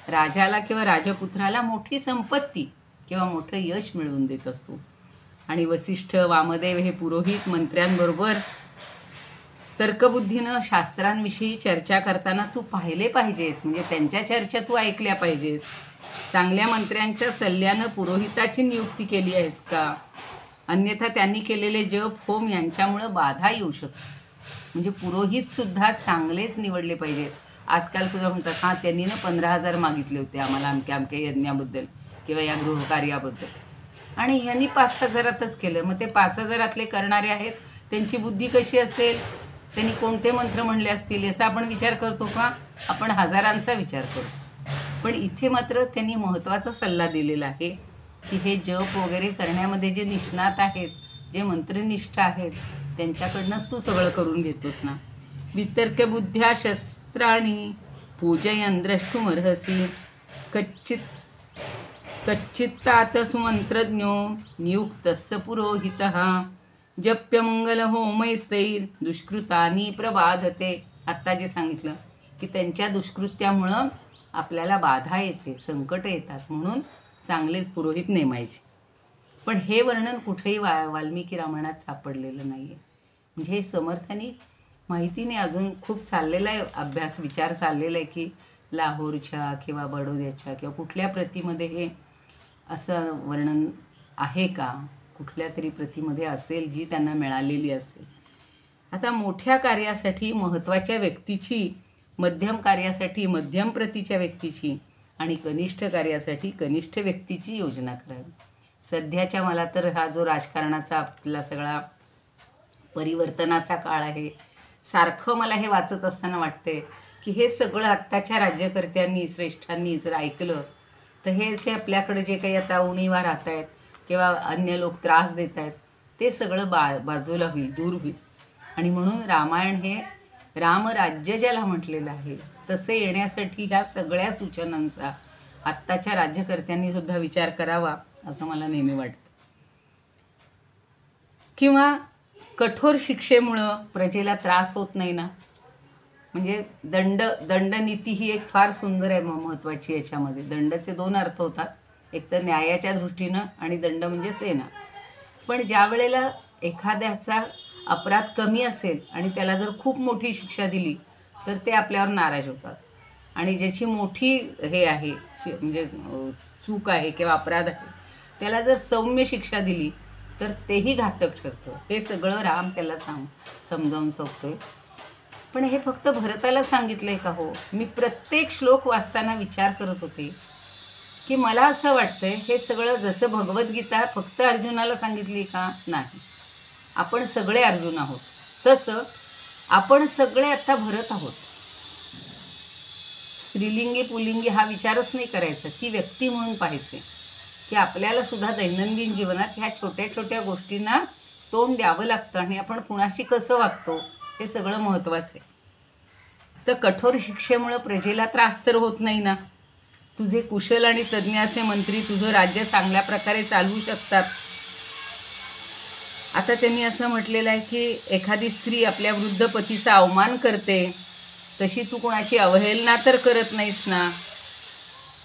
राजाला किंवा राजपुत्राला मोठी संपत्ती किंवा मोठं यश मिळवून देत असतो. आणि वसिष्ठ, वामदेव हे पुरोहित मंत्र्यांबरोबर तर्कबुद्धीनं शास्त्रांविषयी चर्चा करताना तू पाहिले पाहिजेस. म्हणजे त्यांच्या चर्चा तू ऐकल्या पाहिजेस. चांगल्या मंत्र्यांच्या सल्ल्यानं पुरोहिताची नियुक्ती केली आहेस का? अन्यथा त्यांनी केलेले जप होम यांच्यामुळं बाधा येऊ शकतो. म्हणजे पुरोहितसुद्धा चांगलेच निवडले पाहिजेत. आजकालसुद्धा म्हणतात हां त्यांनी ना 15,000 मागितले होते आम्हाला अमक्या यज्ञाबद्दल किंवा या गृहकार्याबद्दल, आणि ह्यांनी 5,000तच केलं. मग ते 5,000तले करणारे आहेत, त्यांची बुद्धी कशी असेल, त्यांनी कोणते मंत्र म्हणले असतील याचा आपण विचार करतो का? आपण हजारांचा विचार करतो. पण इथे मात्र त्यांनी महत्त्वाचा सल्ला दिलेला आहे की हे जप वगैरे करण्यामध्ये जे निष्णात आहेत, जे मंत्रनिष्ठ आहेत, त्यांच्याकडनंच तू सगळं करून घेतोस ना. वितर्कबुद्ध्या शस्त्राणी पूजयन द्रष्टुमर्हसि कच्चित्तात सुमंत्रज्ञो नियुक्तस्य पुरोहितः जप्यमंगलहोमैस्तैर दुष्कृतानि प्रबाधते. आत्ता जे सांगितलं की त्यांच्या दुष्कृत्यामुळं आपल्याला बाधा येते, संकट येतात, म्हणून चांगलेच पुरोहित नेमायचे. पण हे वर्णन कुठेही वाल्मिकी रामायणात सापडलेलं नाही आहे. म्हणजे हे समर्थांनी माहितीने अजून खूप चाललेला आहे अभ्यास, विचार चाललेला आहे की लाहोरच्या किंवा बडोद्याच्या किंवा कुठल्या प्रतीमध्ये हे असं वर्णन आहे का, कुठल्या तरी प्रतीमध्ये असेल जी त्यांना मिळालेली असेल. आता मोठ्या कार्यासाठी महत्त्वाच्या व्यक्तीची, मध्यम कार्यासाठी मध्यम प्रतीच्या व्यक्तीची आणि कनिष्ठ कार्यासाठी कनिष्ठ व्यक्तीची योजना करावी. सध्याच्या मला तर हा जो राजकारणाचा आपला सगळा परिवर्तनाचा काळ आहे, सारखं मला हे वाचत असताना वाटते की हे सगळं आत्ताच्या राज्यकर्त्यांनी, श्रेष्ठांनी जर ऐकलं तर हे असे आपल्याकडे जे काही आता उणीवा राहत आहेत किंवा अन्य लोक त्रास देत आहेत ते सगळं बाजूला होईल, दूर होईल. आणि म्हणून रामायण हे रामराज्य ज्याला म्हटलेलं आहे तसे येण्यासाठी ह्या सगळ्या सूचनांचा आत्ताच्या राज्यकर्त्यांनी सुद्धा विचार करावा असं मला नेहमी वाटतं. किंवा कठोर शिक्षेमुळं प्रजेला त्रास होत नाही ना. म्हणजे दंडनीती ही एक फार सुंदर आहे, महत्त्वाची. याच्यामध्ये दंडचे दोन अर्थ होतात, एक तर न्यायाच्या दृष्टीनं आणि दंड म्हणजे सेना. पण ज्या वेळेला एखाद्याचा अपराध कमी असेल आणि त्याला जर खूप मोठी शिक्षा दिली तर ते आपल्यावर नाराज होतात, आणि ज्याची मोठी हे आहे म्हणजे चूक आहे किंवा अपराध आहे त्याला जर सौम्य शिक्षा दिली तर तेही घातक ठरतं. हे सगळं राम त्याला समजावून सांगतोय. पण हे फक्त भरताला सांगितलं आहे का हो? मी प्रत्येक श्लोक वाचताना विचार करत होते की मला असं वाटतंय हे सगळं जसं भगवद्गीता फक्त अर्जुनाला सांगितली का? नाही. आपण सगळे अर्जुन आहोत, तसं आपण सगळे आता भरत आहोत. स्त्रीलिंगी पुल्लिंगी हा विचारच नाही करायचा, ती व्यक्ती म्हणून पाहायचे की आपल्याला सुद्धा दैनंदिन जीवनात ह्या छोट्या छोट्या गोष्टींना तोंड द्यावं लागतं आणि आपण कुणाशी कसं वागतो हे सगळं महत्त्वाचं आहे. तर कठोर शिक्षेमुळं प्रजेला त्रास तर होत नाही ना. तुझे कुशल आणि तज्ज्ञ असे मंत्री तुझं राज्य चांगल्या प्रकारे चालवू शकतात. आता त्यांनी असं म्हटलेलं आहे की एखादी स्त्री आपल्या वृद्ध पतीचा अवमान करते तशी तू कोणाची अवहेलना तर करत नाहीस ना.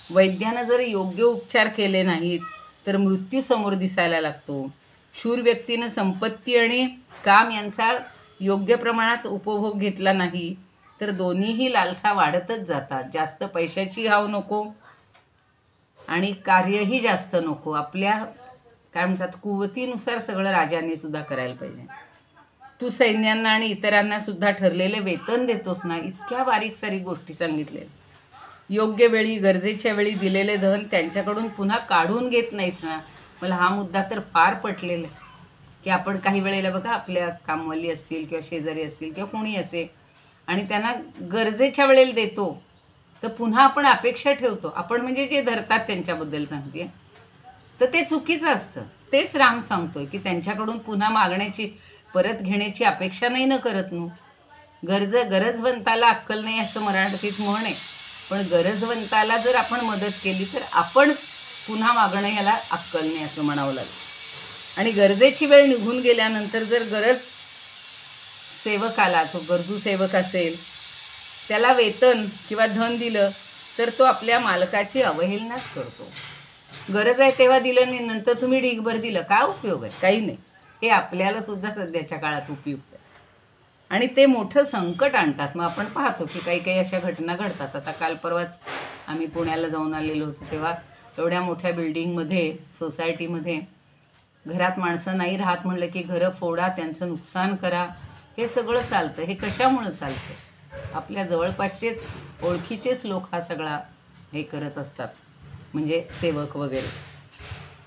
वैद्यानं जर योग्य उपचार केले नाहीत तर मृत्यू समोर दिसायला लागतो. शूर व्यक्तीनं संपत्ती आणि काम यांचा योग्य प्रमाणात उपभोग घेतला नाही तर दोन्हीही लालसा वाढतच जातात. जास्त पैशाची हाव नको आणि कार्यही जास्त नको. आपल्या काय म्हणतात कुवतीनुसार सगळं राजांनी सुद्धा करायला पाहिजे. तू सैन्यांना आणि इतरांना सुद्धा ठरलेले वेतन देतोस ना. इतक्या बारीक सारी गोष्टी सांगितल्या. योग्य वेळी गरजेच्या वेळी दिलेले धन त्यांच्याकडून पुन्हा काढून घेत नाहीस ना. मला हा मुद्दा तर फार पटलेला आहे की आपण काही वेळेला बघा आपल्या कामवाली असतील किंवा शेजारी असतील किंवा कोणी असे आणि त्यांना गरजेच्या वेळेला देतो तर पुन्हा आपण अपेक्षा ठेवतो. आपण म्हणजे जे धरतात त्यांच्याबद्दल सांगते तर ते चुकीचं असतं. तेच राम सांगतोय की त्यांच्याकडून पुन्हा मागण्याची परत घेण्याची अपेक्षा नाही न करत नू. गरजवंताला अक्कल नाही असं मराठीत म्हण आहे, पण गरजवंताला जर आपण मदत केली तर आपण पुन्हा मागणं ह्याला अक्कल नाही असं म्हणावं लागेल. आणि गरजेची वेळ निघून गेल्यानंतर जर गरज सेवकाला, जो गरजू सेवक असेल त्याला वेतन किंवा धन दिलं तर तो आपल्या मालकाची अवहेलनाच करतो. गरज आहे तेव्हा दिलं नाही, नंतर तुम्ही ढीगभर दिलं, काय उपयोग आहे? काही नाही. हे आपल्याला सुद्धा सध्याच्या काळात उपयुक्त आहे आणि ते मोठं संकट आणतात. मग आपण पाहतो की काही काही अशा घटना घडतात. आता काल परवाच आम्ही पुण्याला जाऊन आलेलो होतो तेव्हा एवढ्या मोठ्या बिल्डिंगमध्ये, सोसायटीमध्ये घरात माणसं नाही राहत म्हणलं की घरं फोडा, त्यांचं नुकसान करा. हे सगळं चालतं. हे कशामुळं चालतं? आपल्या जवळपासचेच ओळखीचेच लोक हा सगळा हे करत असतात, म्हणजे सेवक वगैरे.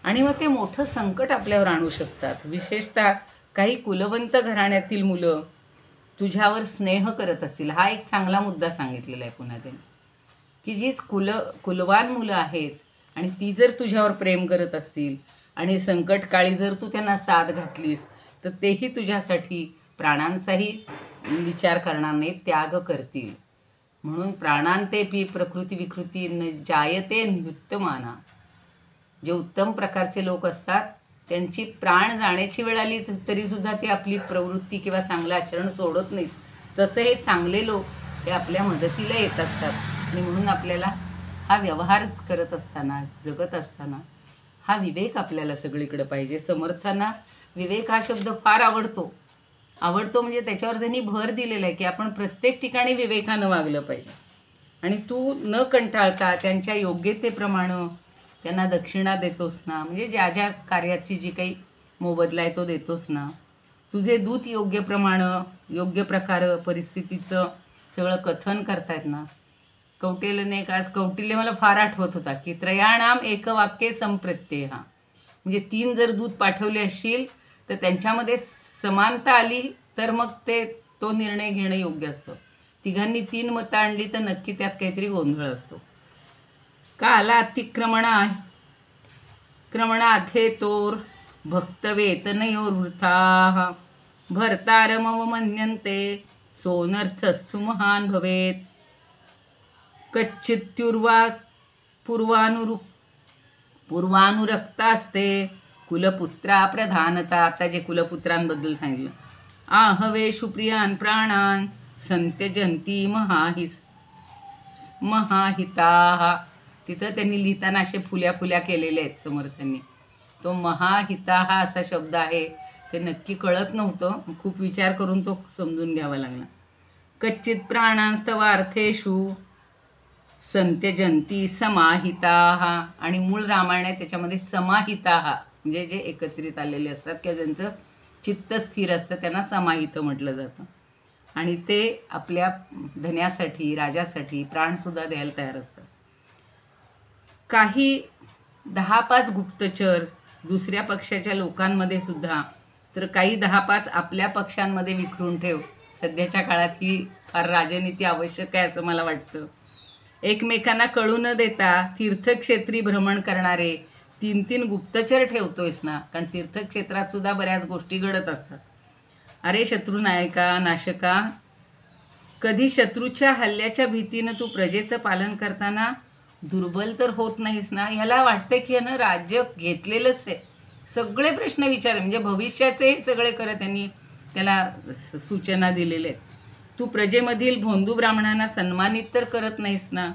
आणि मग ते मोठं संकट आपल्यावर आणू शकतात. विशेषतः काही कुलवंत घराण्यातील मुलं तुझ्यावर स्नेह करत असतील. हा एक चांगला मुद्दा सांगितलेला आहे पुन्हा त्यांनी की जीच कुलवान मुलं आहेत आणि ती जर तुझ्यावर प्रेम करत असतील आणि संकटकाळी जर तू त्यांना साथ घातलीस तर तेही तुझ्यासाठी प्राणांचाही विचार करणार नाही, त्याग करतील. म्हणून प्राणांतेपि प्रकृती विकृती न जायते नियुत्तमाना. जे उत्तम प्रकारचे लोक असतात त्यांची प्राण जाण्याची वेळ आली तरीसुद्धा ते आपली प्रवृत्ती किंवा चांगलं आचरण सोडत नाहीत. तसं हे चांगले लोक हे आपल्या मदतीला येत असतात. आणि म्हणून आपल्याला हा व्यवहारच करत असताना, जगत असताना हा विवेक आपल्याला सगळीकडे पाहिजे. समर्थांना विवेक हा शब्द फार आवडतो म्हणजे त्याच्यावर त्यांनी भर दिलेला आहे की आपण प्रत्येक ठिकाणी विवेकानं वागलं पाहिजे. आणि तू न कंटाळता त्यांच्या योग्यतेप्रमाणे त्यांना दक्षिणा देतोस ना, म्हणजे ज्या ज्या कार्याची जी काही मोबदला आहे तो देतोस ना. तुझे दूत योग्य प्रकार परिस्थितीचं सगळं कथन करतायत ना. कौटिल्यने आज कौटिल्य मला फार आठवत होता की त्रयाणाम एकवाक्ये संप्रत्यय. म्हणजे 3 जर दूत पाठवले असतील तर त्यांच्यामध्ये समानता आली तर मग तो निर्णय घेणं योग्य असतं. तिघांनी 3 मतं आणली तर नक्की त्यात काहीतरी गोंधळ असतो. काला अतिक्रमणाथे तोर भक्तवेतनयोर्वृथाः भर्तारमवमन्यन्ते सोऽनर्थस्तु महान् भवेत्। कच्चित्युर्वा पूर्वानुरक्तास्ते कुलपुत्रा प्रधानता। आता जे कुलपुत्रांबद्दल सांगितलं, आहवेषु प्रियान् प्राणान् संत्यजन्ती महाहिताः। तिथं त्यांनी लिहिताना असे फुल्या केलेले आहेत समर्थांनी. तो महाहिताः असा शब्द आहे, ते नक्की कळत नव्हतं, खूप विचार करून तो समजून घ्यावा लागला. कच्चित प्राणांस्तवार्थेषु संत्यजंती समाहिताः. आणि मूळ रामायण आहे त्याच्यामध्ये समाहिताः म्हणजे जे एकत्रित आलेले असतात किंवा ज्यांचं चित्त स्थिर असतं त्यांना समाहित म्हटलं जातं. आणि ते आपल्या धन्यासाठी राजासाठी प्राणसुद्धा द्यायला तयार असतात. काही 10-5 गुप्तचर दुसऱ्या पक्षाच्या लोकांमध्ये सुद्धा, तर काही 10-5 आपल्या पक्षांमध्ये विखरून ठेव. सध्याच्या काळात ही फार राजनीती आवश्यक आहे असं मला वाटतं. एकमेकांना कळू न देता तीर्थक्षेत्री भ्रमण करणारे 3-3 गुप्तचर ठेवतोयस ना, कारण तीर्थक्षेत्रात सुद्धा बऱ्याच गोष्टी घडत असतात. अरे शत्रुनायका नाशका, कधी शत्रूच्या हल्ल्याच्या भीतीनं तू प्रजेचं पालन करताना दुर्बल तर होत नाहीस ना. ह्याला वाटतं की यानं राज्य घेतलेलंच आहे. सगळे प्रश्न विचार म्हणजे भविष्याचे सगळे करत त्यांनी त्याला सूचना दिलेल्या आहेत. तू प्रजेमधील भोंदू ब्राह्मणांना सन्मानित तर करत नाहीस ना,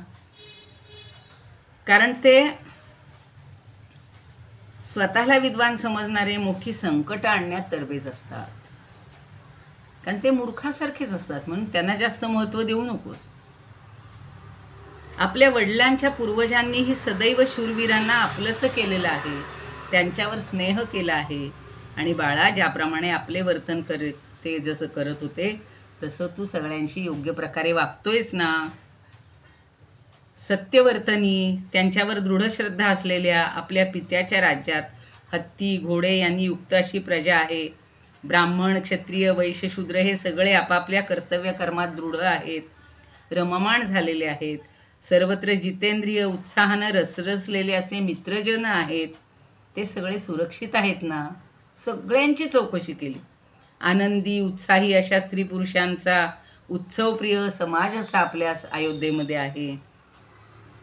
कारण ते स्वतःला विद्वान समजणारे मोठी संकट आणण्यात तरबेज असतात. कारण ते मूर्खासारखेच असतात, म्हणून त्यांना जास्त महत्त्व देऊ नकोस. आपल्या वडिलांच्या पूर्वजांनीही सदैव शूरवीरांना आपलंसं केलेलं आहे, त्यांच्यावर स्नेह केला आहे. आणि बाळा, ज्याप्रमाणे आपले वर्तन ते जसं करत होते तसं तू सगळ्यांशी योग्य प्रकारे वागतोयस ना. सत्यवर्तनी, त्यांच्यावर दृढ श्रद्धा असलेल्या आपल्या पित्याच्या राज्यात हत्ती घोडे यांनी युक्त अशी प्रजा आहे. ब्राह्मण क्षत्रिय वैश्य शूद्र हे सगळे आपापल्या कर्तव्य कर्मात दृढ आहेत, रममाण झालेले आहेत. सर्वत्र जितेंद्रिय उत्साहानं रसरसलेले असे मित्रजन आहेत. ते सगळे सुरक्षित आहेत ना. सगळ्यांची चौकशी केली. आनंदी उत्साही अशा स्त्री पुरुषांचा उत्सवप्रिय समाज असा आपल्या अयोध्येमध्ये आहे.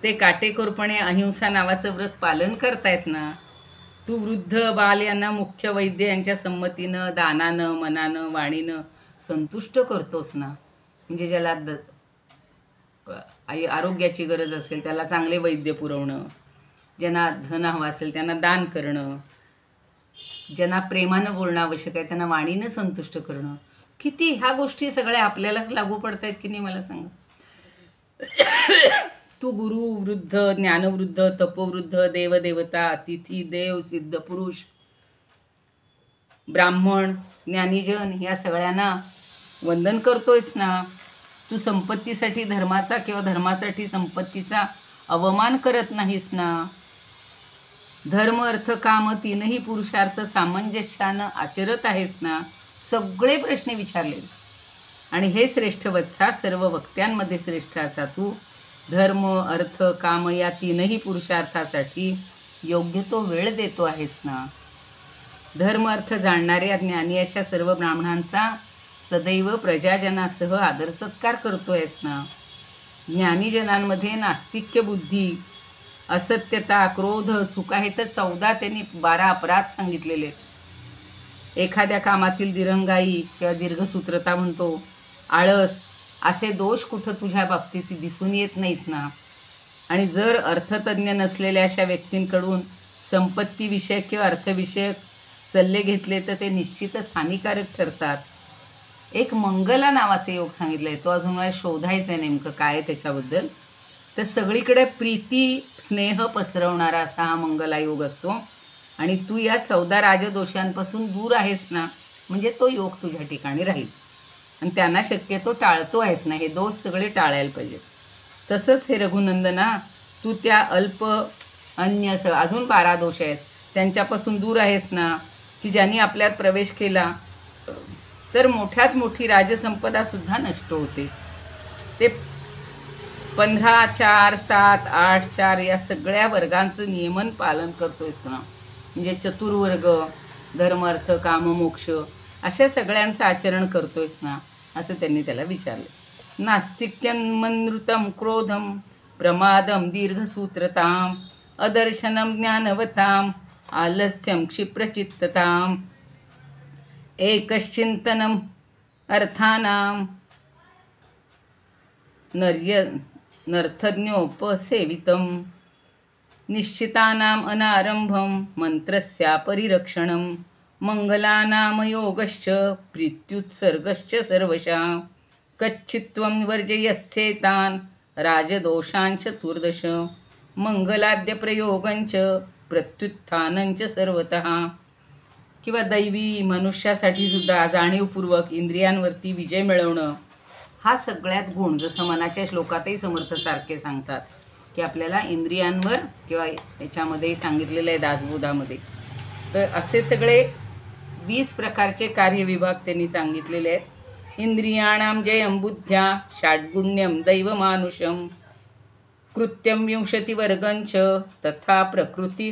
ते काटेकोरपणे अहिंसा नावाचं व्रत पालन करतायत ना. तू वृद्ध बाल यांना मुख्य वैद्य यांच्या संमतीनं दानानं मनानं वाणीनं संतुष्ट करतोस ना. म्हणजे ज्याला आरोग्याची गरज असेल त्याला चांगले वैद्य पुरवणं, ज्यांना धन हवं असेल त्यांना दान करणं, ज्यांना प्रेमानं बोलणं आवश्यक आहे त्यांना वाणीनं संतुष्ट करणं. किती ह्या गोष्टी सगळ्या आपल्यालाच लागू पडत आहेत की नाही मला सांगा. तू गुरु वृद्ध ज्ञानवृद्ध तपोवृद्ध देवदेवता अतिथी देव सिद्ध पुरुष ब्राह्मण ज्ञानीजन या सगळ्यांना वंदन करतोयस ना. तू संपत्तीसाठी धर्माचा किंवा धर्मासाठी संपत्तीचा अवमान करत नाहीस ना. धर्म अर्थ काम तीनही पुरुषार्थ सामंजस्यानं आचरत आहेस ना. सगळे प्रश्न विचारले. आणि हे श्रेष्ठ वत्सा, सर्व वक्त्यांमध्ये श्रेष्ठ असा तू धर्म अर्थ काम या तीनही पुरुषार्थासाठी योग्य तो वेळ देतो आहेस ना. धर्म अर्थ जाणणाऱ्या ज्ञानी अशा सर्व ब्राह्मणांचा सदैव प्रजाजनासह आदर सत्कार करतो आहेस ना. ज्ञानीजनांमध्ये नास्तिक्य बुद्धी असत्यता क्रोध चुका हे तर 14 त्यांनी 12 अपराध सांगितलेले आहेत. एखाद्या कामातील दिरंगाई किंवा दीर्घसूत्रता म्हणतो, आळस असे दोष कुठं तुझ्या बाबतीत दिसून येत नाहीत ना. आणि जर अर्थतज्ञ नसलेल्या अशा व्यक्तींकडून संपत्तीविषयक किंवा अर्थविषयक सल्ले घेतले तर ते निश्चितच हानिकारक ठरतात. एक मंगला नावाचे योग सांगितले, तो अजून मला शोधायचं आहे नेमकं काय आहे त्याच्याबद्दल. तर सगळीकडे प्रीती स्नेह पसरवणारा असा हा मंगला योग असतो. आणि तू या 14 राजदोषांपासून दूर आहेस ना, म्हणजे तो योग तुझ्या ठिकाणी राहील. आणि त्यांना शक्यतो टाळतो आहेस ना. हे दोष सगळे टाळायला पाहिजेत. तसंच हे रघुनंदना, तू त्या अल्प अन्य अजून 12 दोष आहेत त्यांच्यापासून दूर आहेस ना, की ज्यांनी आपल्यात प्रवेश केला तर मोठ्यात मोठी राजसंपदासुद्धा नष्ट होते. ते 15, 4, 7, 8, 4 या सगळ्या वर्गांचं नियमन पालन करतोयस ना. म्हणजे चतुर्वर्ग धर्म अर्थ काम मोक्ष अशा सगळ्यांचं आचरण करतोयस ना. असं त्यांनी त्याला विचारलं. नास्तिक्यन्मनृतं क्रोधम प्रमादम दीर्घसूत्रताम अदर्शनम ज्ञानवताम आलस्यम क्षिप्रचित्तताम एकश्चिंतनम अर्थानाम नर्थज्ञोपसेवितं निश्चितानाम् अनारंभं मंत्रस्यापरिरक्षणं मंगलानां योगश्च प्रीत्युत्सर्गश्च सर्वशां कच्चित्वं वर्जयस्येतान् राजदोषांच चतुर्दश मंगलाद्यप्रयोगंच प्रत्युत्थानंच सर्वतः. किंवा दैवी मनुष्यासाठी सुद्धा जाणीवपूर्वक इंद्रियांवरती विजय मिळवणं हा सगळ्यात गुण, जसं मनाच्या श्लोकातही समर्थ सारखे सांगतात की आपल्याला इंद्रियांवर किंवा याच्यामध्ये सांगितलेलं आहे दासबोधामध्ये. तर असे सगळे 20 प्रकारचे कार्यविभाग त्यांनी सांगितलेले आहेत. इंद्रियाणाम जयं बुद्ध्या षाड्गुण्यं दैवमानुषं कृत्यं विंशतिवर्गंच तथा प्रकृती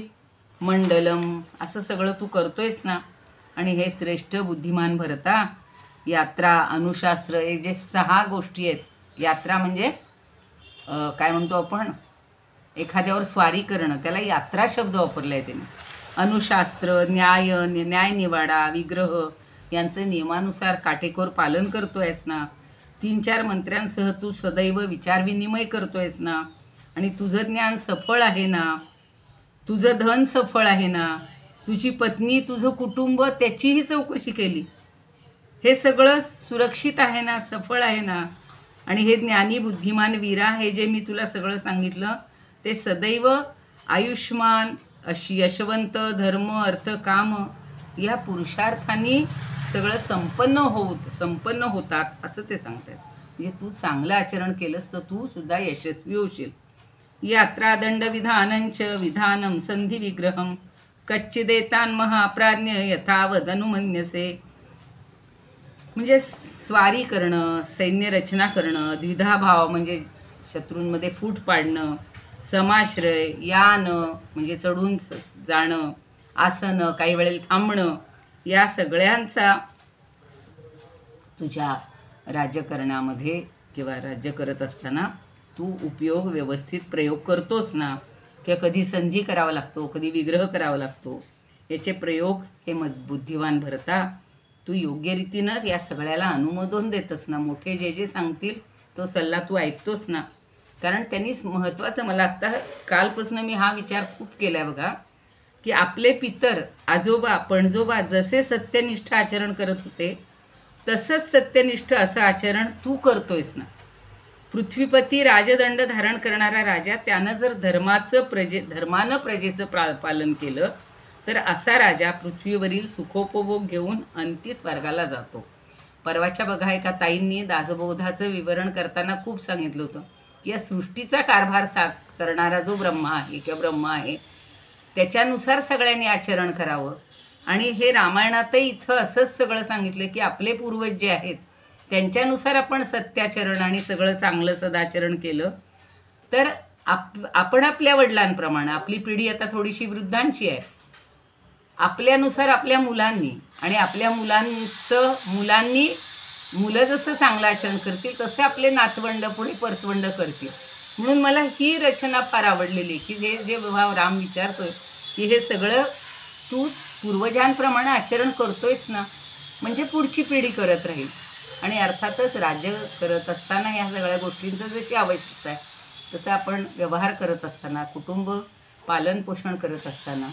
मंडलम. असं सगळं तू करतोयस ना. आणि हे श्रेष्ठ बुद्धिमान भरता, यात्रा अनुशास्त्र हे जे 6 गोष्टी आहेत. यात्रा म्हणजे काय म्हणतो आपण, एखाद्यावर स्वारी करणं, त्याला यात्रा शब्द वापरला आहे त्यांनी. अनुशास्त्र, न्यायनिवाडा, विग्रह यांचं नियमानुसार काटेकोर पालन करतोयस ना. 3-4 मंत्र्यांसह तू सदैव विचारविनिमय करतोयस ना. आणि तुझं ज्ञान सफळ आहे ना, तुझं धन सफळ आहे ना, तुझी पत्नी तुझं कुटुंब त्याचीही चौकशी केली, हे सगळं सुरक्षित आहे ना, सफळ आहे ना. आणि हे ज्ञानी बुद्धिमान वीरा, हे जे मी तुला सगळं सांगितलं ते सदैव आयुष्मान यशवंत धर्म अर्थ काम या पुरुषार्थांनी सगळं संपन्न होतात असं ते सांगतात. म्हणजे तू चांगलं आचरण केलंस तर तू सुद्धा यशस्वी होशील. यात्रा दंड विधानंच विधानम संधी विग्रहम कच्चिदेतान महाप्राज्ञ यथावदनुमन्यसे. म्हणजे स्वारी करणं, सैन्य रचना करणं, द्विधा भाव म्हणजे शत्रूंमध्ये फूट पाडणं, समाश्रय, यान म्हणजे चढून जाणं, आसनं काही वेळेला थांबणं, या सगळ्यांचा तुझ्या राजकारणामध्ये किंवा राज्य करत असताना तू उपयोग व्यवस्थित प्रयोग करतोस ना. किंवा कधी संधी करावा लागतो, कधी विग्रह करावा लागतो, याचे प्रयोग हे बुद्धिवान भरता तू योग्य रीतीनंच या सगळ्याला अनुमोदन देतस ना. मोठे जे जे सांगतील तो सल्ला तू ऐकतोस ना. कारण त्यांनी महत्त्वाचं, मला आत्ता कालपासून मी हा विचार खूप केला आहे बघा, की आपले पितर आजोबा पणजोबा जसे सत्यनिष्ठ आचरण करत होते तसंच सत्यनिष्ठ असं आचरण तू करतोयस ना. पृथ्वीपती राजदंड धारण करणारा राजा, त्यानं जर धर्मानं प्रजेचं पालन केलं तर असा राजा पृथ्वीवरील सुखोपभोग घेऊन अंती स्वर्गाला जातो. परवाच्या बघा एका ताईंनी दासबोधाचं विवरण करताना खूप सांगितलं होतं की या सृष्टीचा कारभार करणारा जो ब्रह्मा आहे किंवा ब्रह्मा आहे त्याच्यानुसार सगळ्यांनी आचरण करावं. आणि हे रामायणातही इथं असंच सगळं सांगितलं की आपले पूर्वज जे आहेत त्यांच्यानुसार आपण सत्याचरण आणि सगळं चांगलं सदाचरण केलं तर आपण आपल्या वडिलांप्रमाणे, आपली पिढी आता थोडीशी वृद्धांची आहे, आपल्यानुसार आपल्या मुलांनी आणि आपल्या मुलांनी मुलं जसं चांगलं आचरण करतील तसे आपले नातवंड पुढे परतवंड करतील. म्हणून मला ही रचना फार आवडलेली की हे जे राम विचारतोय की हे सगळं तू पूर्वजांप्रमाणे आचरण करतोयस ना, म्हणजे पुढची पिढी करत राहील. आणि अर्थातच राज्य करत असताना ह्या सगळ्या गोष्टींचं जशी आवश्यकता आहे तसं आपण व्यवहार करत असताना, कुटुंब पालन पोषण करत असताना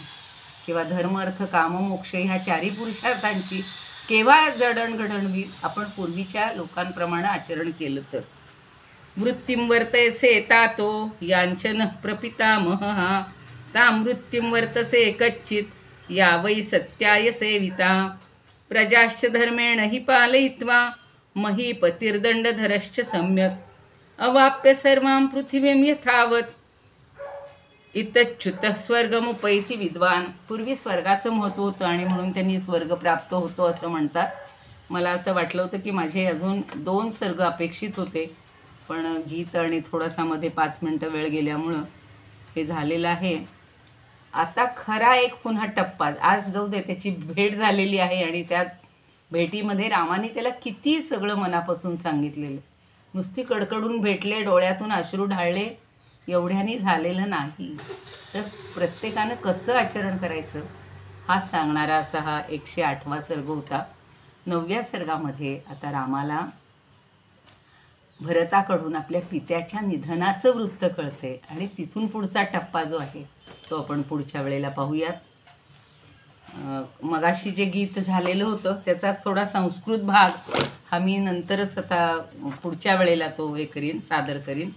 किंवा धर्म अर्थ काम मोक्ष ह्या 4 पुरुषार्थांची केव्हा जडणघडण होईल आपण पूर्वीच्या लोकांप्रमाणे आचरण केलं तर. वृत्तिं वर्तयसे तातो यांचन प्रपितामहः तां वृत्तिं वर्तसे कच्चित् या वै सत्याय सेविता प्रजाश्च धर्मेण हि पालयित्वा महीपतिर्दंडधरश्च सम्यक् अवाप्य सर्वां पृथिवीं यथावत् इतच्युतः स्वर्गमुपैति विद्वान. पूर्वी स्वर्गाचं महत्त्व होतं आणि म्हणून त्यांनी स्वर्ग प्राप्त होतो असं म्हणतात. मला असं वाटलं होतं की माझे अजून 2 सर्ग अपेक्षित होते, पण गीत आणि थोडासा मध्ये 5 मिनटं वेळ गेल्यामुळं हे झालेलं आहे. आता खरा एक पुन्हा टप्पा, आज जाऊ दे त्याची भेट झालेली आहे आणि त्यात भेटीमध्ये रामाने त्याला किती सगळं मनापासून सांगितलेलं. नुसती कडकडून भेटले, डोळ्यातून अश्रू ढाळले एवढ्याने झालेलं नाही. तर प्रत्येकानं कसं आचरण करायचं हा सांगणारा असा हा 108वा सर्ग होता. 9व्या सर्गामध्ये आता रामाला भरताकडून आपल्या पित्याच्या निधनाचं वृत्त कळते आणि तिथून पुढचा टप्पा जो आहे तो आपण पुढच्या वेळेला पाहूयात. मगाशी जे गीत झालेलं होतं त्याचाच थोडा संस्कृत भाग हा मी नंतरच आता पुढच्या वेळेला तो हे करीन, सादर करीन.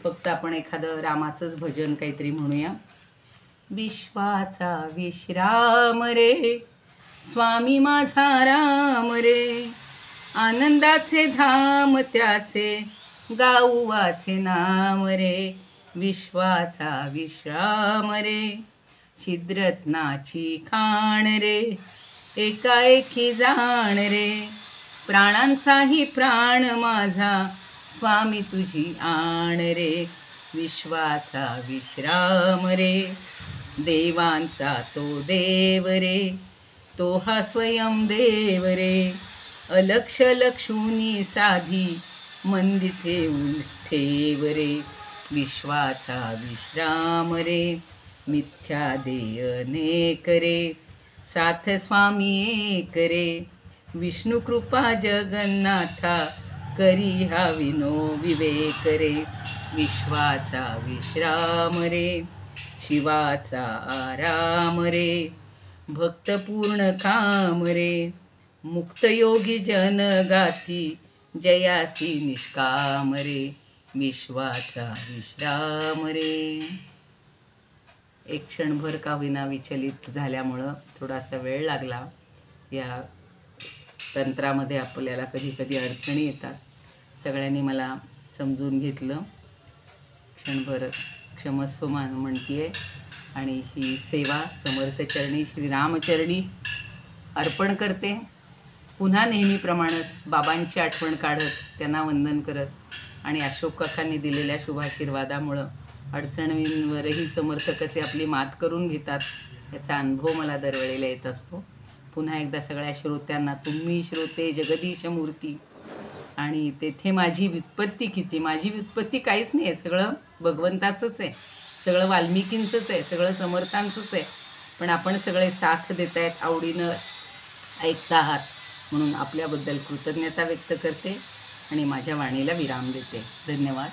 फक्त आपण एखादं रामाचंच भजन काहीतरी म्हणूया. विश्वाचा विश्राम रे स्वामी माझा राम रे, आनंदाचे धाम त्याचे गाऊ वाचे नाम रे. विश्वाचा विश्राम रे छिद्रत्नाची खाण रे, एकाएकी जाण रे. प्राणांचाही प्राण माझा स्वामी तुझी आण रे. विश्वाचा विश्राम रे देवांचा तो देव रे, तो हा स्वयं देव रे. अलक्ष लक्षुनी साधी मंदी ठेवून ठेव रे. विश्वाचा विश्राम रे मिथ्या देय करे, साथ स्वामी एक रे. विष्णू कृपा जगन्नाथा करी हा विनो विवेक रे. विश्वाचा विश्राम रे शिवाचा आराम रे, भक्त पूर्ण काम रे. मुक्तयोगी जन गाती जयासी निष्काम रे. विश्वाचा विश्राम रे. एक क्षणभर का होईना विचलित झाल्यामुळं थोडासा वेळ लागला. या तंत्रामध्ये आपल्याला कधी कधी अडचणी येतात. सगळ्यांनी मला समजून घेतलं. क्षणभर क्षमस्व म्हणतीये आणि ही सेवा समर्थचरणी श्रीरामचरणी अर्पण करते. पुन्हा नेहमीप्रमाणेच बाबांची आठवण काढत, त्यांना वंदन करत आणि अशोक काकांनी दिलेल्या शुभाशीर्वादामुळं अडचणींवरही समर्थ कसे आपली मात करून घेतात याचा अनुभव मला दरवेळेला येत असतो. पुन्हा एकदा सगळ्या श्रोत्यांना, तुम्ही श्रोते जगदीश मूर्ती, आणि तेथे माझी व्युत्पत्ती किती. माझी व्युत्पत्ती काहीच नाही आहे, सगळं भगवंताचंच आहे, सगळं वाल्मिकींचंच आहे, सगळं समर्थांचंच आहे. पण आपण सगळे साथ देत आहेत, आवडीनं ऐकता आहात, म्हणून आपल्याबद्दल कृतज्ञता व्यक्त करते आणि माझ्या वाणीला विराम देते. धन्यवाद.